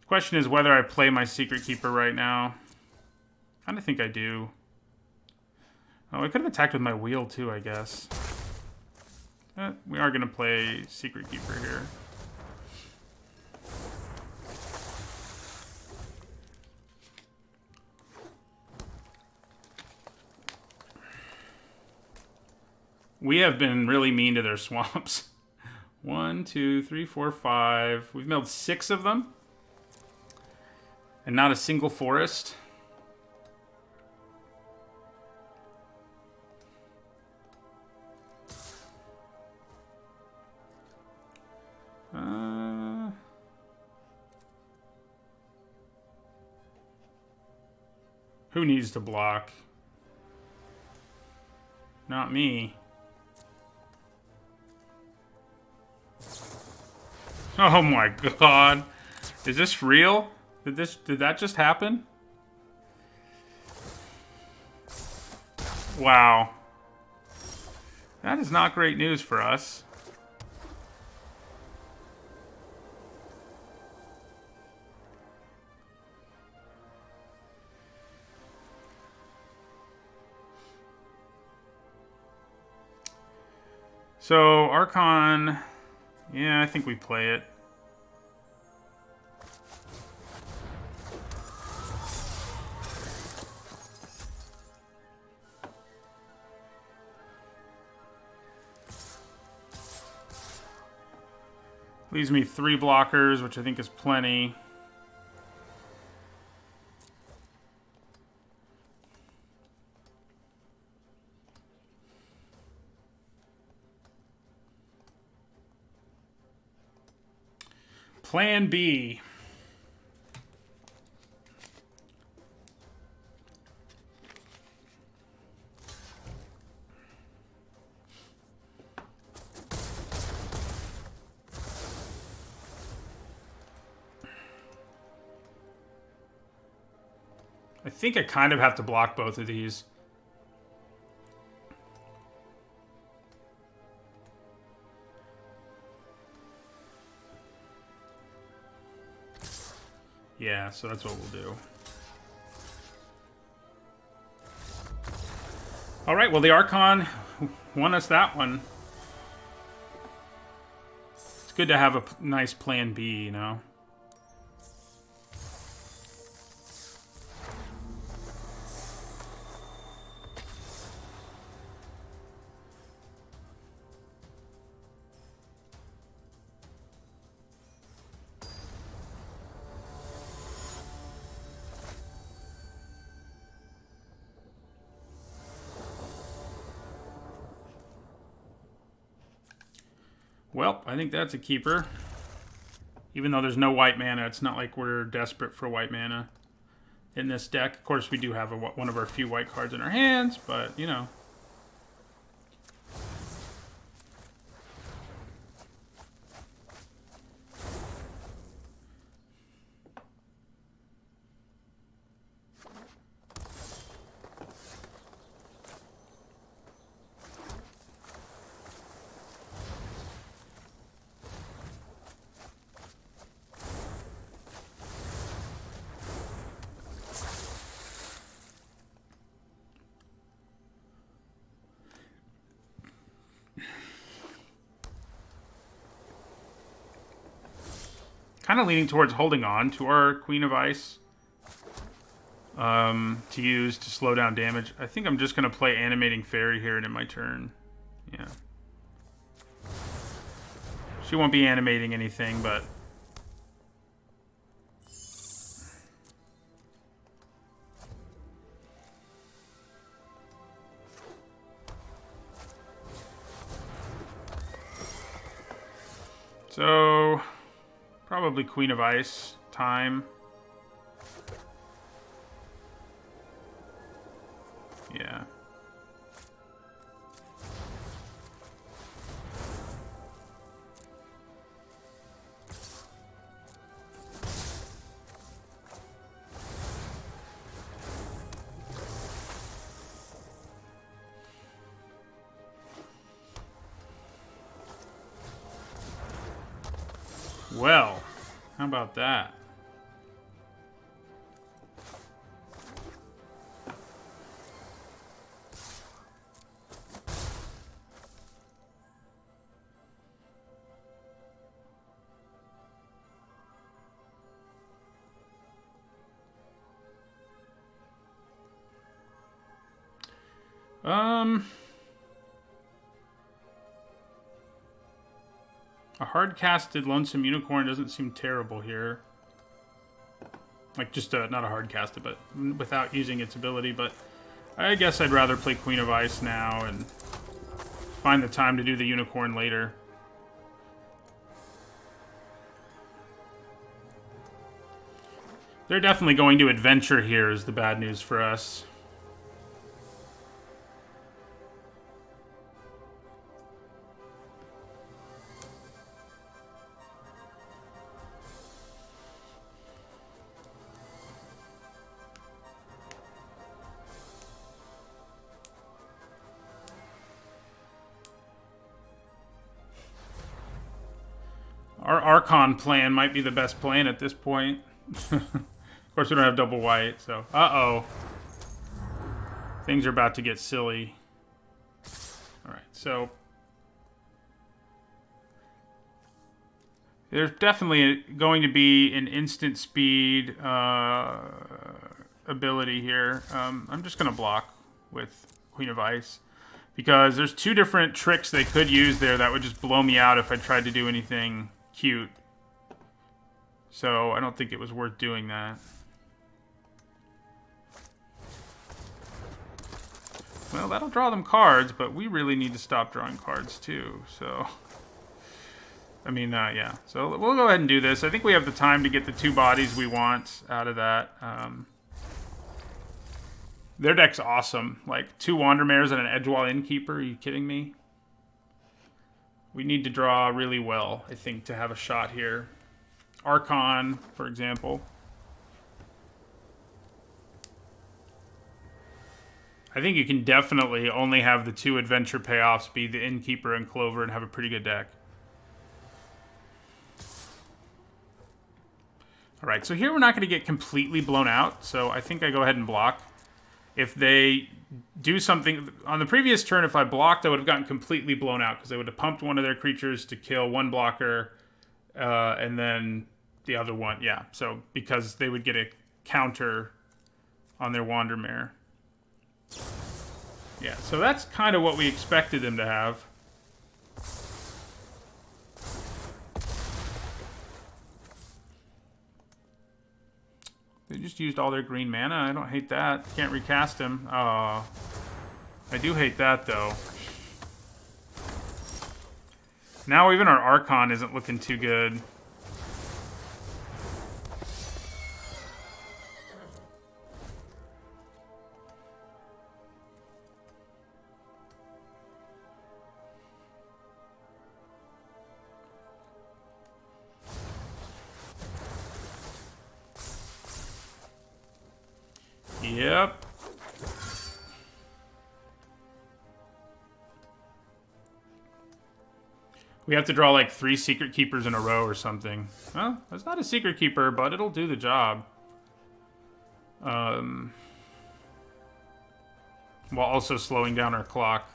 Question is whether I play my Secret Keeper right now. I kind of think I do. Oh, I could have attacked with my wheel too, I guess. We are going to play Secret Keeper here. We have been really mean to their swamps. 1, 2, 3, 4, 5. We've milled 6 of them. And not a single forest. Who needs to block? Not me. Oh my god. Is this real? Did that just happen? Wow. That is not great news for us. So, Archon... Yeah, I think we play it. Leaves me 3 blockers, which I think is plenty. Plan B. I think I kind of have to block both of these. Yeah, so that's what we'll do. All right, well, the Archon won us that one. It's good to have a nice plan B, you know? Well, I think that's a keeper. Even though there's no white mana, it's not like we're desperate for white mana in this deck. Of course, we do have one of our few white cards in our hands, but, you know. Kind of leaning towards holding on to our Queen of Ice to use to slow down damage. I think I'm just going to play Animating Fairy here and in my turn. Yeah. She won't be animating anything, but... So... Probably Queen of Ice time. Yeah. Well, how about that? A hard-casted Lonesome Unicorn doesn't seem terrible here. Like, just not a hard-casted, but without using its ability. But I guess I'd rather play Queen of Ice now and find the time to do the Unicorn later. They're definitely going to adventure here is the bad news for us. Our Archon plan might be the best plan at this point. Of course, we don't have double white, so... Uh-oh. Things are about to get silly. Alright, so... There's definitely going to be an instant speed ability here. I'm just going to block with Queen of Ice. Because there's two different tricks they could use there that would just blow me out if I tried to do anything cute. So I don't think it was worth doing that. Well, that'll draw them cards, but we really need to stop drawing cards too, so... I mean, yeah. So we'll go ahead and do this. I think we have the time to get the two bodies we want out of that. Their deck's awesome. Like, 2 Wandermares and an Edgewall Innkeeper. Are you kidding me? We need to draw really well, I think, to have a shot here. Archon, for example. I think you can definitely only have the 2 adventure payoffs be the Innkeeper and Clover and have a pretty good deck. Alright, so here we're not going to get completely blown out, so I think I go ahead and block. If they do something... On the previous turn, if I blocked, I would have gotten completely blown out, because they would have pumped one of their creatures to kill one blocker, and then the other one, yeah. So, because they would get a counter on their Wandermare. Yeah, so that's kind of what we expected them to have. They just used all their green mana. I don't hate that. Can't recast him. Oh, I do hate that, though. Now even our Archon isn't looking too good. Yep. We have to draw like 3 Secret Keepers in a row or something. Well, that's not a Secret Keeper, but it'll do the job. While also slowing down our clock.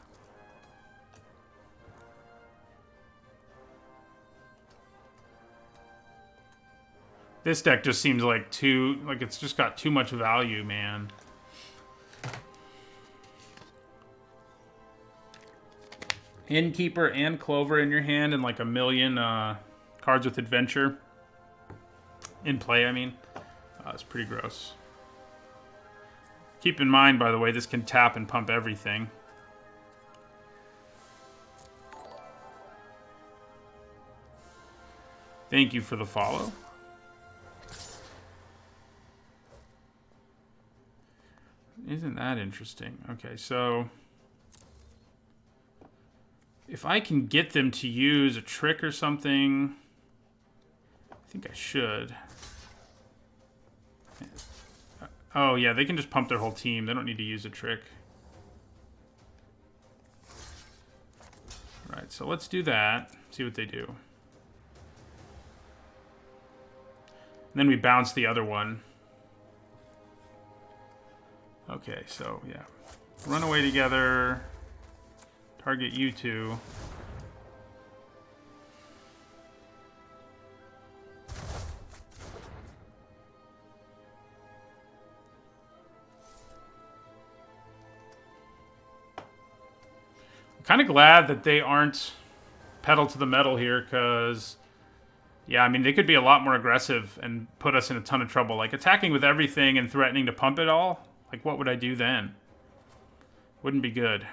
This deck just seems like it's just got too much value, man. Innkeeper and Clover in your hand and like a million cards with adventure in play, I mean. It's pretty gross. Keep in mind, by the way, this can tap and pump everything. Thank you for the follow. Isn't that interesting? Okay, so if I can get them to use a trick or something, I think I should. Oh, yeah, they can just pump their whole team. They don't need to use a trick. All right, so let's do that. See what they do. And then we bounce the other one. Okay, so, yeah. Run away together. Target you two. I'm kind of glad that they aren't pedal to the metal here, because, yeah, I mean, they could be a lot more aggressive and put us in a ton of trouble. Like, attacking with everything and threatening to pump it all. Like, what would I do then? Wouldn't be good.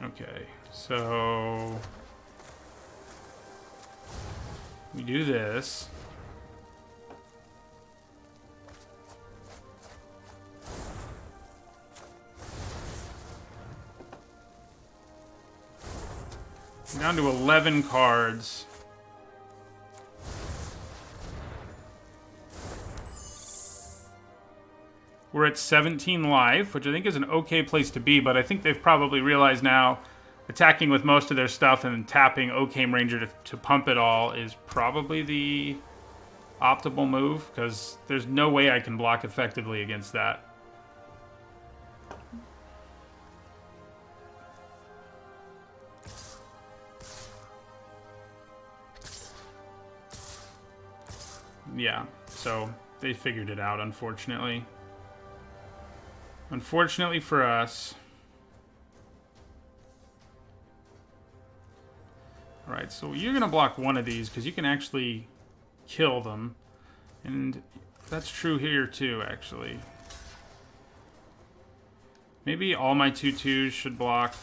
Okay, so we do this. Down to 11 cards. We're at 17 life, which I think is an okay place to be, but I think they've probably realized now attacking with most of their stuff and tapping Occam Ranger to pump it all is probably the optimal move, because there's no way I can block effectively against that. Yeah, so they figured it out, unfortunately. Unfortunately for us. Alright, so you're going to block one of these, because you can actually kill them. And that's true here, too, actually. Maybe all my 2/2s should block.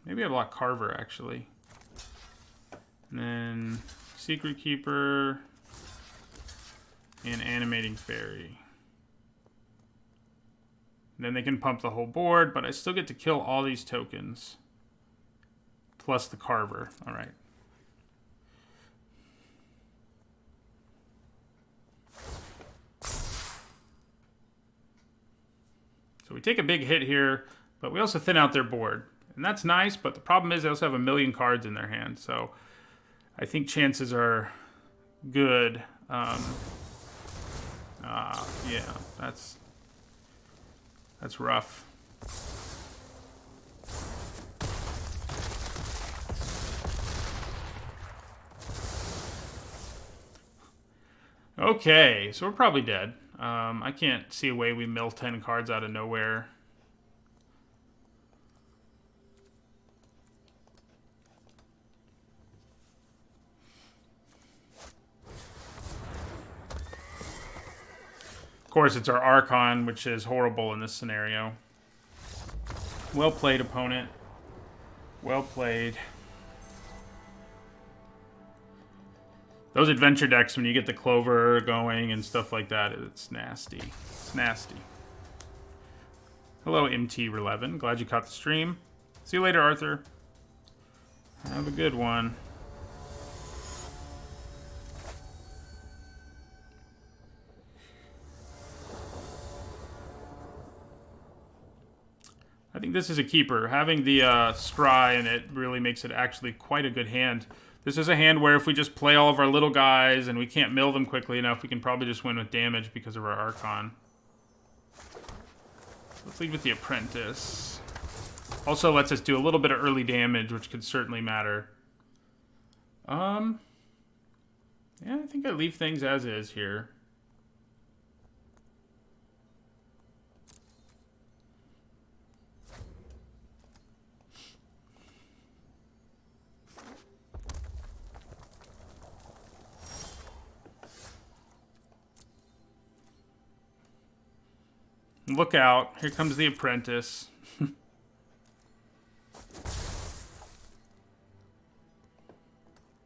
Maybe I block Carver, actually. And then Secret Keeper, and Animating Fairy. And then they can pump the whole board, but I still get to kill all these tokens. Plus the Carver. All right. So we take a big hit here, but we also thin out their board. And that's nice, but the problem is they also have a million cards in their hand. So I think chances are good. Yeah, that's rough. Okay, so we're probably dead. I can't see a way we mill 10 cards out of nowhere. Of course, it's our Archon, which is horrible in this scenario. Well played, opponent. Well played. Those adventure decks, when you get the Clover going and stuff like that, it's nasty. It's nasty. Hello, MT11. Glad you caught the stream. See you later, Arthur. Have a good one. I think this is a keeper. Having the Scry in it really makes it actually quite a good hand. This is a hand where if we just play all of our little guys and we can't mill them quickly enough, we can probably just win with damage because of our Archon. Let's lead with the Apprentice. Also lets us do a little bit of early damage, which could certainly matter. Yeah, I think I leave things as is here. Look out. Here comes the Apprentice.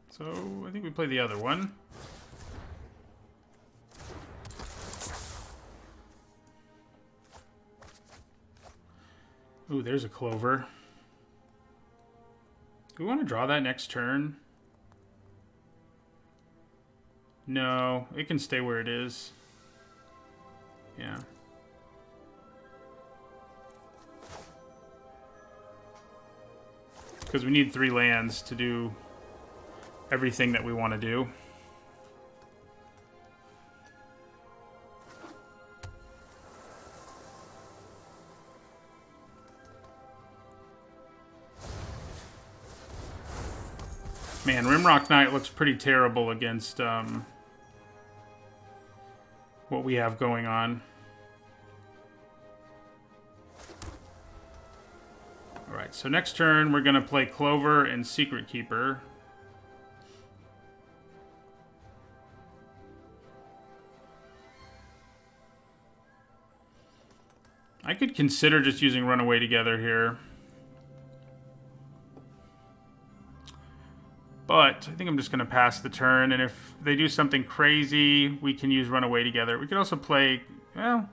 So, I think we play the other one. Ooh, there's a Clover. Do we want to draw that next turn? No, it can stay where it is. Yeah. Because we need 3 lands to do everything that we want to do. Man, Rimrock Knight looks pretty terrible against what we have going on. Alright, so next turn we're going to play Clover and Secret Keeper. I could consider just using Runaway Together here. But I think I'm just going to pass the turn, and if they do something crazy, we can use Runaway Together. We could also play, well,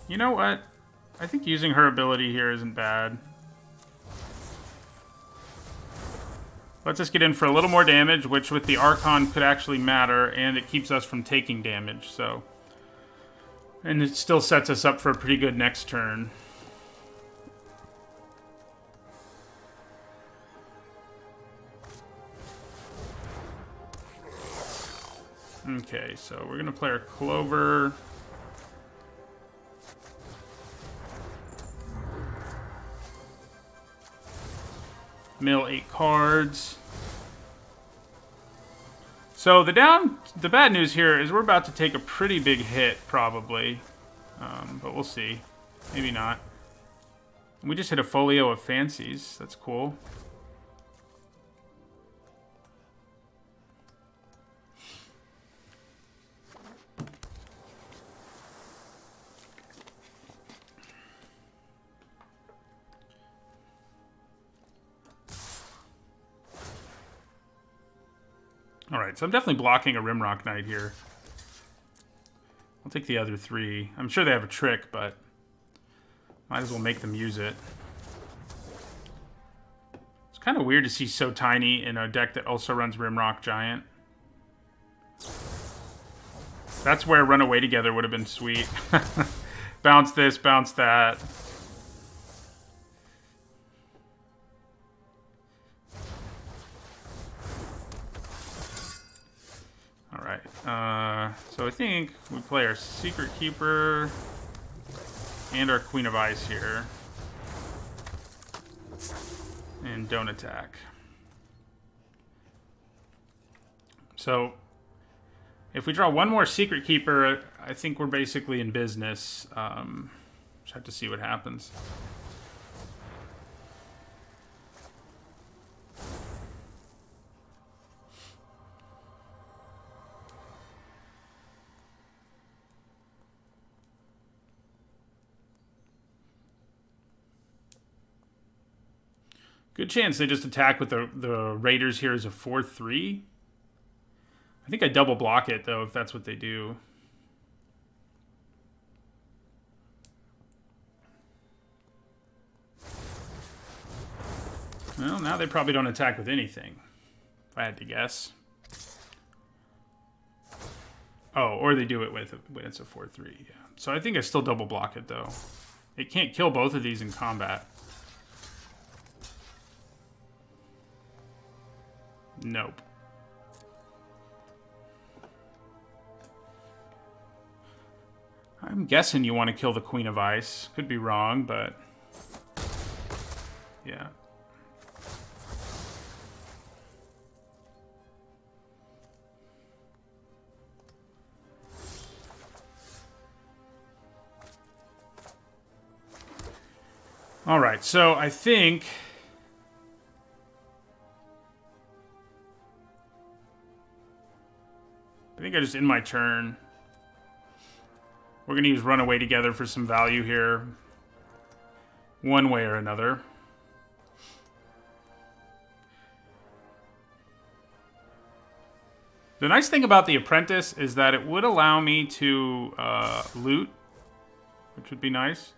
you know what? I think using her ability here isn't bad. Let's just get in for a little more damage, which with the Archon could actually matter, and it keeps us from taking damage, so. And it still sets us up for a pretty good next turn. Okay, so we're going to play our Clover. Mill 8 cards. So the bad news here is we're about to take a pretty big hit, probably. But we'll see. Maybe not. We just hit a Folio of Fancies. That's cool. Alright, so I'm definitely blocking a Rimrock Knight here. I'll take the other 3. I'm sure they have a trick, but might as well make them use it. It's kind of weird to see so tiny in a deck that also runs Rimrock Giant. That's where Run Away Together would have been sweet. Bounce this, bounce that. Alright, so I think we play our Secret Keeper and our Queen of Ice here. And don't attack. So, if we draw one more Secret Keeper, I think we're basically in business. Just have to see what happens. Good chance they just attack with the Raiders here as a 4-3. I think I double block it, though, if that's what they do. Well, now they probably don't attack with anything, if I had to guess. Oh, or they do it with when it's a 4-3, yeah. So I think I still double block it, though. It can't kill both of these in combat. Nope. I'm guessing you want to kill the Queen of Ice. Could be wrong, but yeah. All right, so I think I just end my turn. We're going to use Run Away Together for some value here. One way or another. The nice thing about the Apprentice is that it would allow me to loot, which would be nice.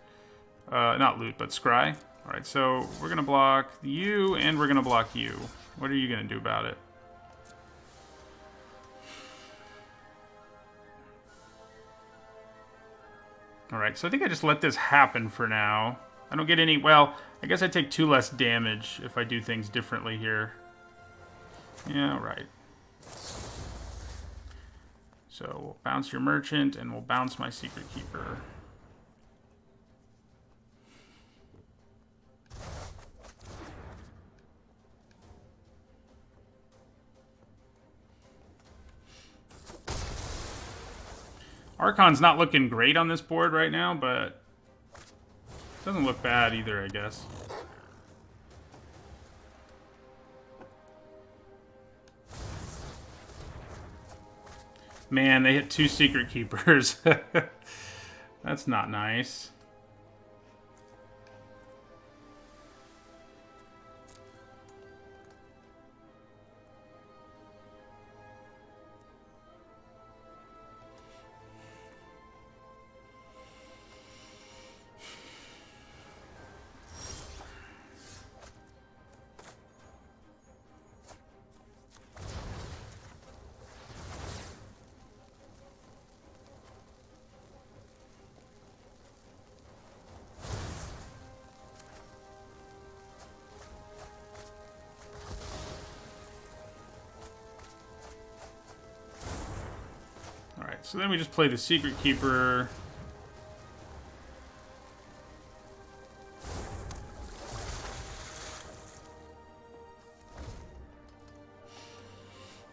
Not loot, but scry. Alright, so we're going to block you and we're going to block you. What are you going to do about it? Alright, so I think I just let this happen for now. I don't get any... Well, I guess I take 2 less damage if I do things differently here. Yeah, right. So we'll bounce your Merchant and we'll bounce my Secret Keeper. Archon's not looking great on this board right now, but doesn't look bad either, I guess. Man, they hit 2 Secret Keepers. That's not nice. So then we just play the Secret Keeper.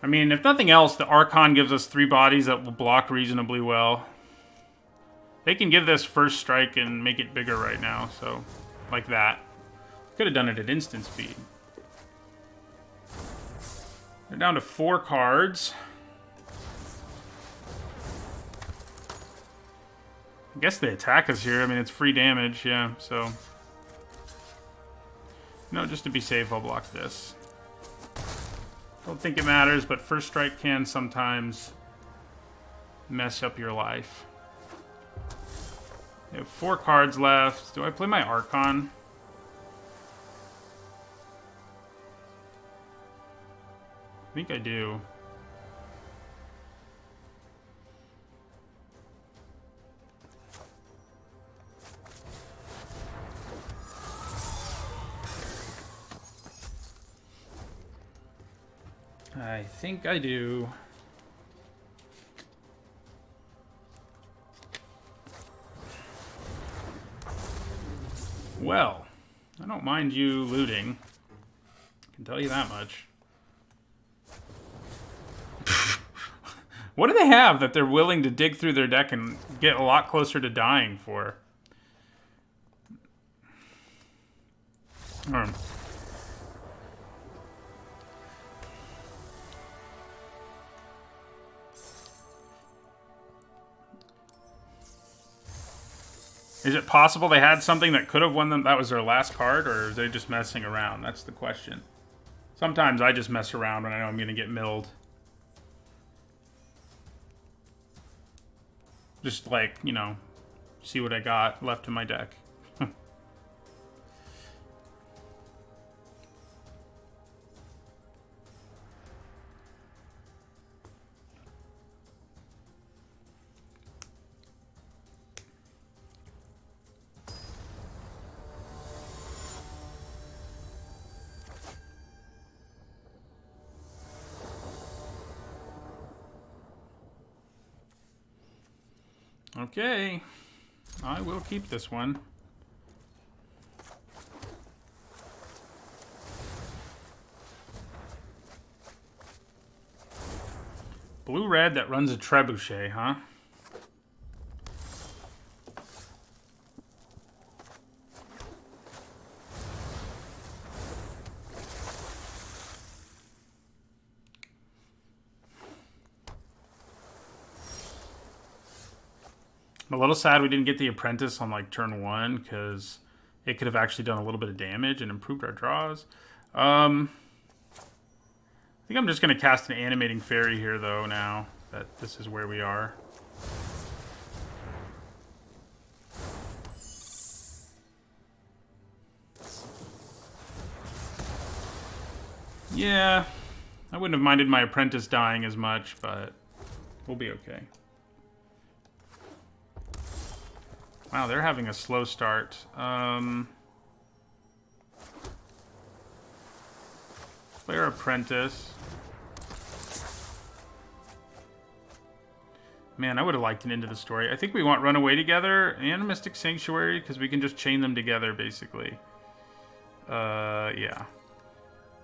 I mean, if nothing else, the Archon gives us 3 bodies that will block reasonably well. They can give this first strike and make it bigger right now, so like that. Could have done it at instant speed. They're down to 4 cards. I guess they attack us here. I mean, it's free damage, yeah, so... No, just to be safe, I'll block this. Don't think it matters, but first strike can sometimes mess up your life. I have 4 cards left. Do I play my Archon? I think I do. I think I do. Well, I don't mind you looting. I can tell you that much. What do they have that they're willing to dig through their deck and get a lot closer to dying for? Is it possible they had something that could have won them? That was their last card, or are they just messing around? That's the question. Sometimes I just mess around when I know I'm going to get milled. Just like, you know, see what I got left in my deck. Okay, I will keep this one. Blue-red that runs a trebuchet, huh? I'm a little sad we didn't get the Apprentice on like turn 1 because it could have actually done a little bit of damage and improved our draws. I think I'm just going to cast an Animating Fairy here though now that this is where we are. Yeah, I wouldn't have minded my Apprentice dying as much, but we'll be okay. Wow, they're having a slow start. Player Apprentice. Man, I would have liked an end to the story. I think we want Runaway Together and Mystic Sanctuary because we can just chain them together, basically. Yeah.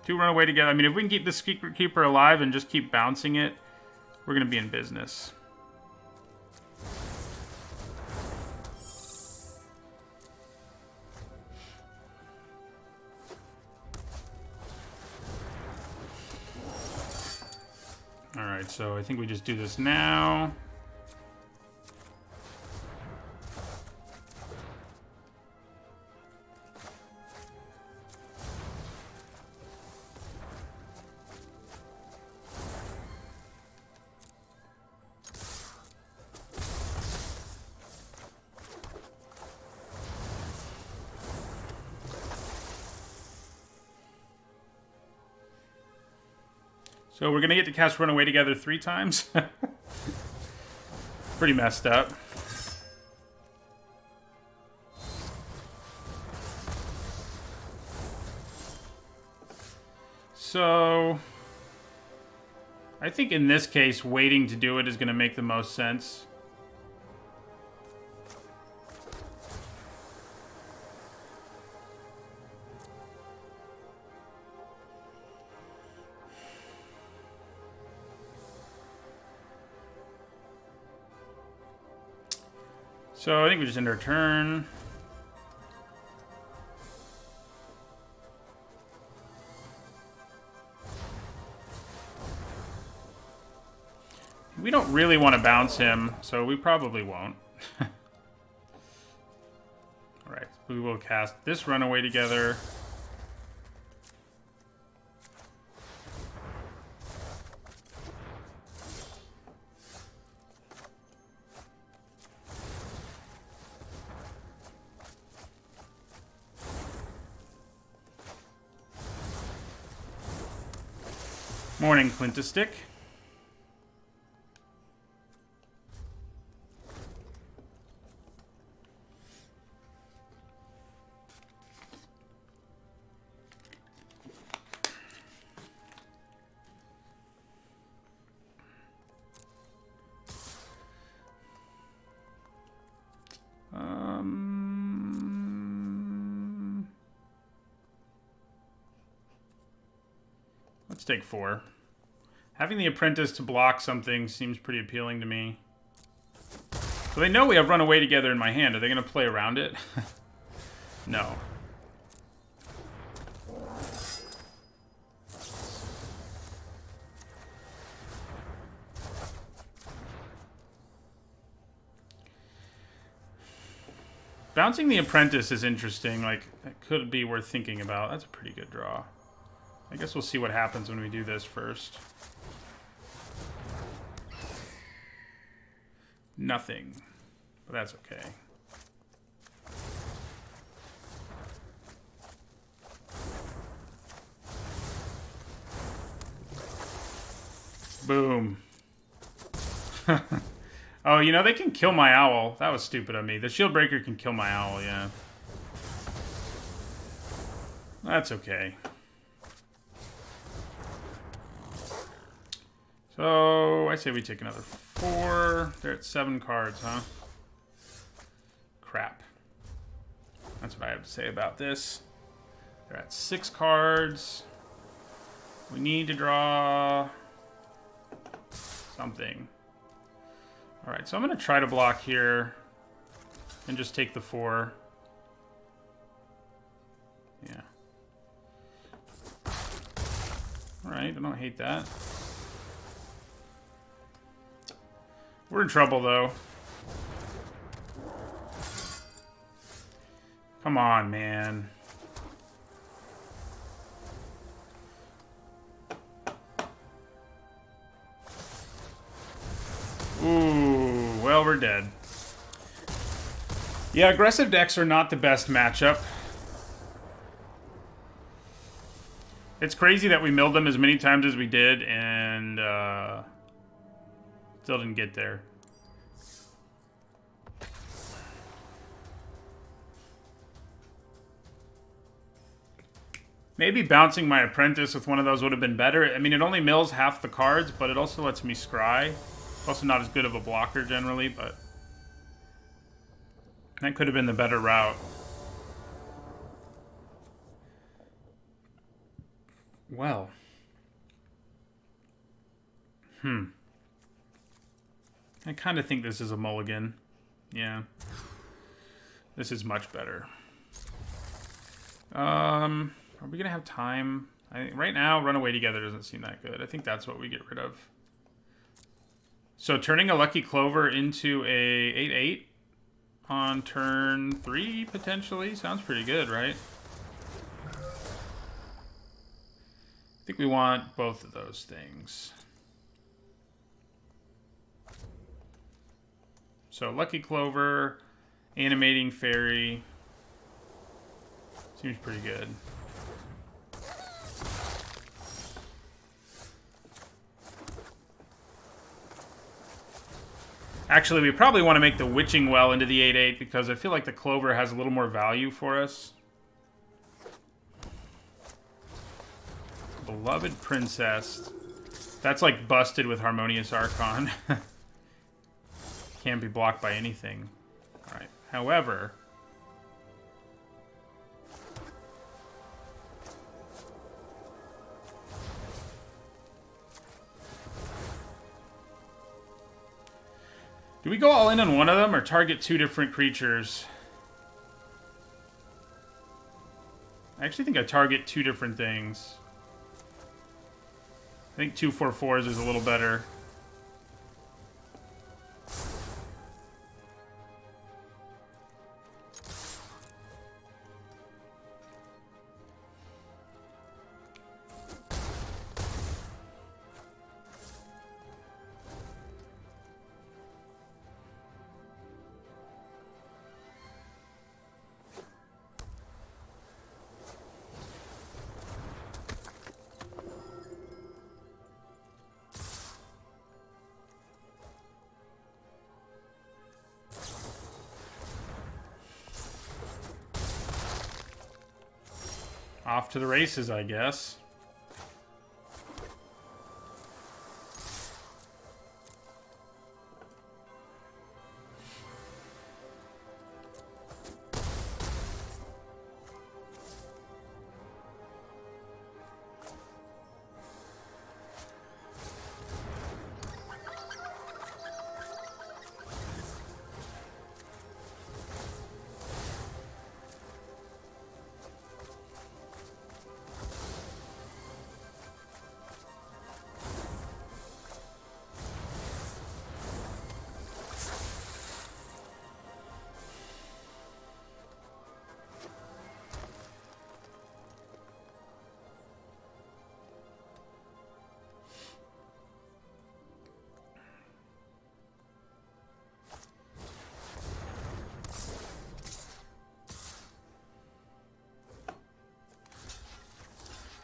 2 Runaway Together. I mean, if we can keep this Secret Keeper alive and just keep bouncing it, we're going to be in business. Alright, so I think we just do this now. So we're going to get to cast Runaway Together 3 times. Pretty messed up. So I think in this case, waiting to do it is going to make the most sense. So I think we just end our turn. We don't really want to bounce him, so we probably won't. Alright, we will cast this Runaway Together. Morning, Clintistick. Let's take 4. Having the apprentice to block something seems pretty appealing to me. So they know we have Runaway Together in my hand. Are they going to play around it? No. Bouncing the apprentice is interesting. Like, that could be worth thinking about. That's a pretty good draw. I guess we'll see what happens when we do this first. Nothing. But that's okay. Boom. Oh, you know, they can kill my owl. That was stupid of me. The shield breaker can kill my owl, yeah. That's okay. So, I say we take another 4. They're at 7 cards, huh? Crap. That's what I have to say about this. They're at 6 cards. We need to draw something. Alright, so I'm going to try to block here and just take the 4. Yeah. Alright, I don't hate that. We're in trouble, though. Come on, man. Ooh, well, we're dead. Yeah, aggressive decks are not the best matchup. It's crazy that we milled them as many times as we did, and still didn't get there. Maybe bouncing my apprentice with one of those would have been better. I mean, it only mills half the cards, but it also lets me scry. Also not as good of a blocker generally, but that could have been the better route. Well. I kind of think this is a mulligan. Yeah. This is much better. Are we going to have time? Right now, Runaway Together doesn't seem that good. I think that's what we get rid of. So turning a Lucky Clover into a 8/8 on turn 3, potentially, sounds pretty good, right? I think we want both of those things. So Lucky Clover, Animating Fairy, seems pretty good. Actually, we probably want to make the Witching Well into the 8/8 because I feel like the Clover has a little more value for us. Beloved Princess. That's like busted with Harmonious Archon. Can't be blocked by anything. Alright. However, do we go all in on one of them or target 2 different creatures? I actually think I target 2 different things. I think 2/4/4s is a little better. Off to the races, I guess.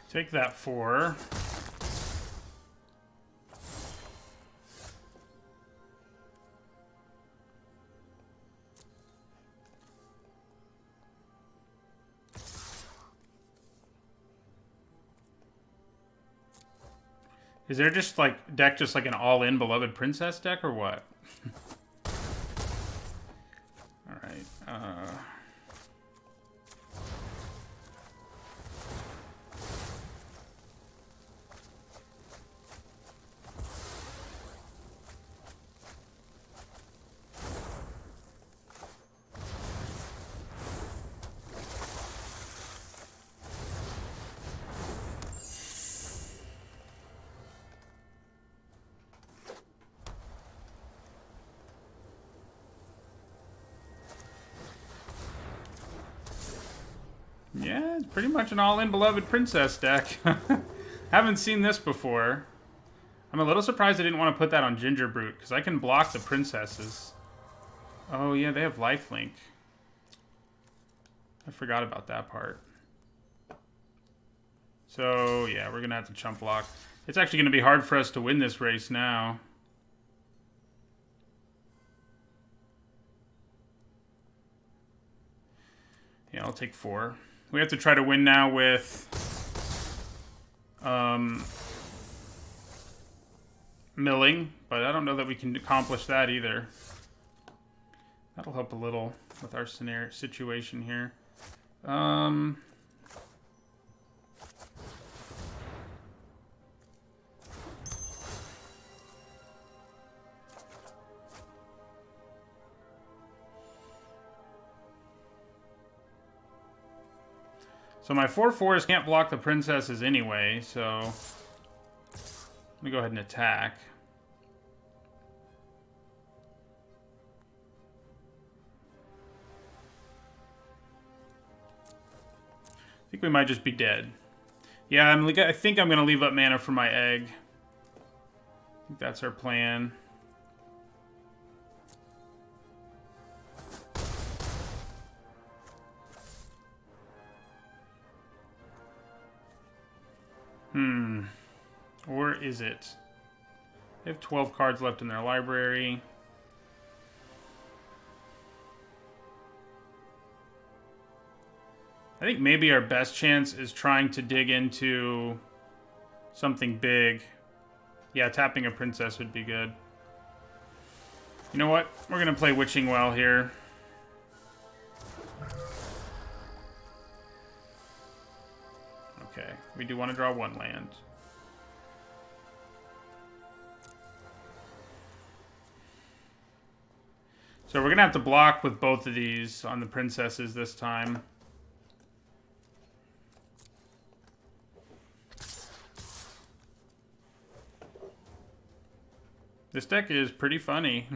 Take that 4. Is there just like deck just like an all-in Beloved Princess deck or what? All right. Yeah, it's pretty much an all-in Beloved Princess deck. Haven't seen this before. I'm a little surprised I didn't want to put that on Gingerbrute, because I can block the princesses. Oh, yeah, they have lifelink. I forgot about that part. So, yeah, we're going to have to chump block. It's actually going to be hard for us to win this race now. Yeah, I'll take 4. We have to try to win now with milling, but I don't know that we can accomplish that either. That'll help a little with our scenario situation here. So my 4/4s can't block the princesses anyway, so let me go ahead and attack. I think we might just be dead. Yeah, I think I'm going to leave up mana for my egg. I think that's our plan. Or is it? They have 12 cards left in their library. I think maybe our best chance is trying to dig into something big. Yeah, tapping a princess would be good. You know what? We're going to play Witching Well here. Okay, we do want to draw 1 land. So we're going to have to block with both of these on the princesses this time. This deck is pretty funny.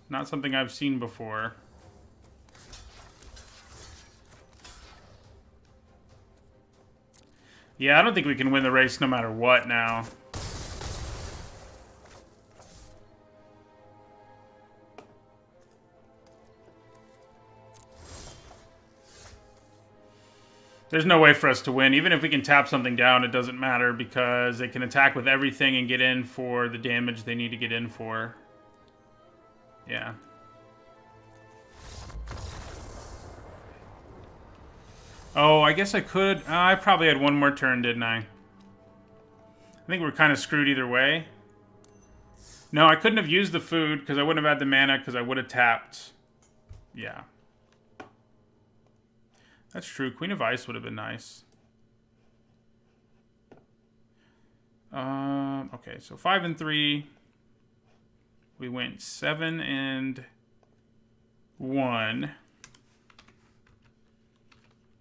Not something I've seen before. Yeah, I don't think we can win the race no matter what now. There's no way for us to win. Even if we can tap something down, it doesn't matter because they can attack with everything and get in for the damage they need to get in for. Yeah. Oh, I guess I could. I probably had one more turn, didn't I? I think we're kind of screwed either way. No, I couldn't have used the food because I wouldn't have had the mana because I would have tapped. Yeah. That's true. Queen of Ice would have been nice. Okay, so 5 and 3. We went 7 and 1.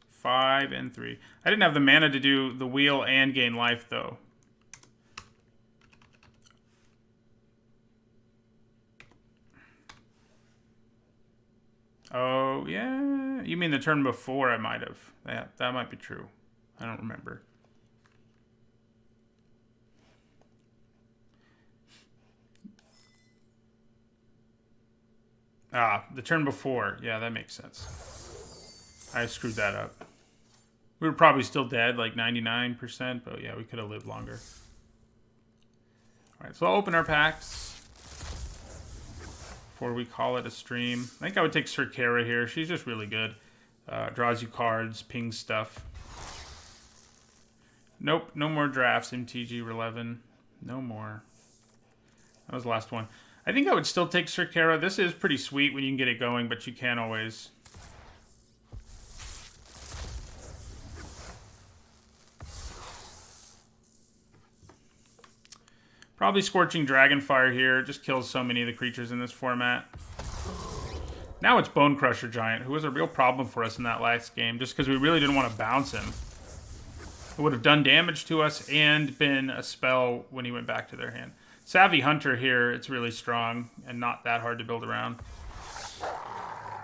5 and 3. I didn't have the mana to do the wheel and gain life, though. Oh, yeah. You mean the turn before I might have. That might be true. I don't remember. Ah, the turn before. Yeah, that makes sense. I screwed that up. We were probably still dead, like 99%, but yeah, we could have lived longer. Alright, so I'll open our packs before we call it a stream. I think I would take Circara here. She's just really good. Draws you cards, pings stuff. Nope, no more drafts. MTG 11. No more. That was the last one. I think I would still take Circara. This is pretty sweet when you can get it going, but you can't always. Probably Scorching Dragonfire here. It just kills so many of the creatures in this format. Now it's Bone Crusher Giant, who was a real problem for us in that last game, just because we really didn't want to bounce him. It would have done damage to us and been a spell when he went back to their hand. Savvy Hunter here, it's really strong and not that hard to build around.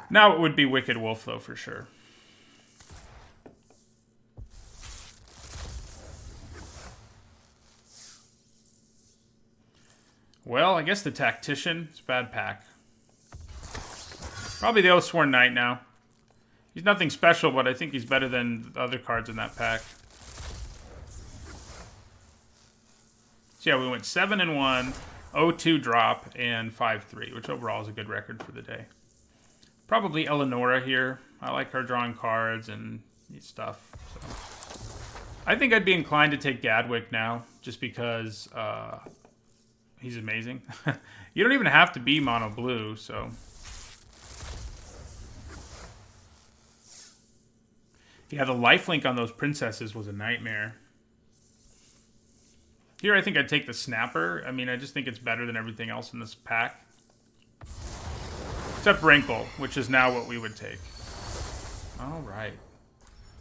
Now it would be Wicked Wolf, though, for sure. Well, I guess the Tactician. It's a bad pack. Probably the Oathsworn Knight now. He's nothing special, but I think he's better than the other cards in that pack. So yeah, we went 7 and 1, 0-2 drop, and 5-3, which overall is a good record for the day. Probably Eleonora here. I like her drawing cards and stuff. So I think I'd be inclined to take Gadwick now, just because he's amazing. You don't even have to be mono blue, so. Yeah, the lifelink on those princesses was a nightmare. Here, I think I'd take the Snapper. I mean, I just think it's better than everything else in this pack. Except Wrinkle, which is now what we would take. All right.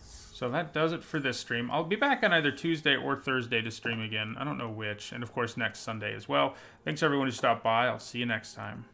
So that does it for this stream. I'll be back on either Tuesday or Thursday to stream again. I don't know which. And, of course, next Sunday as well. Thanks, everyone who stopped by. I'll see you next time.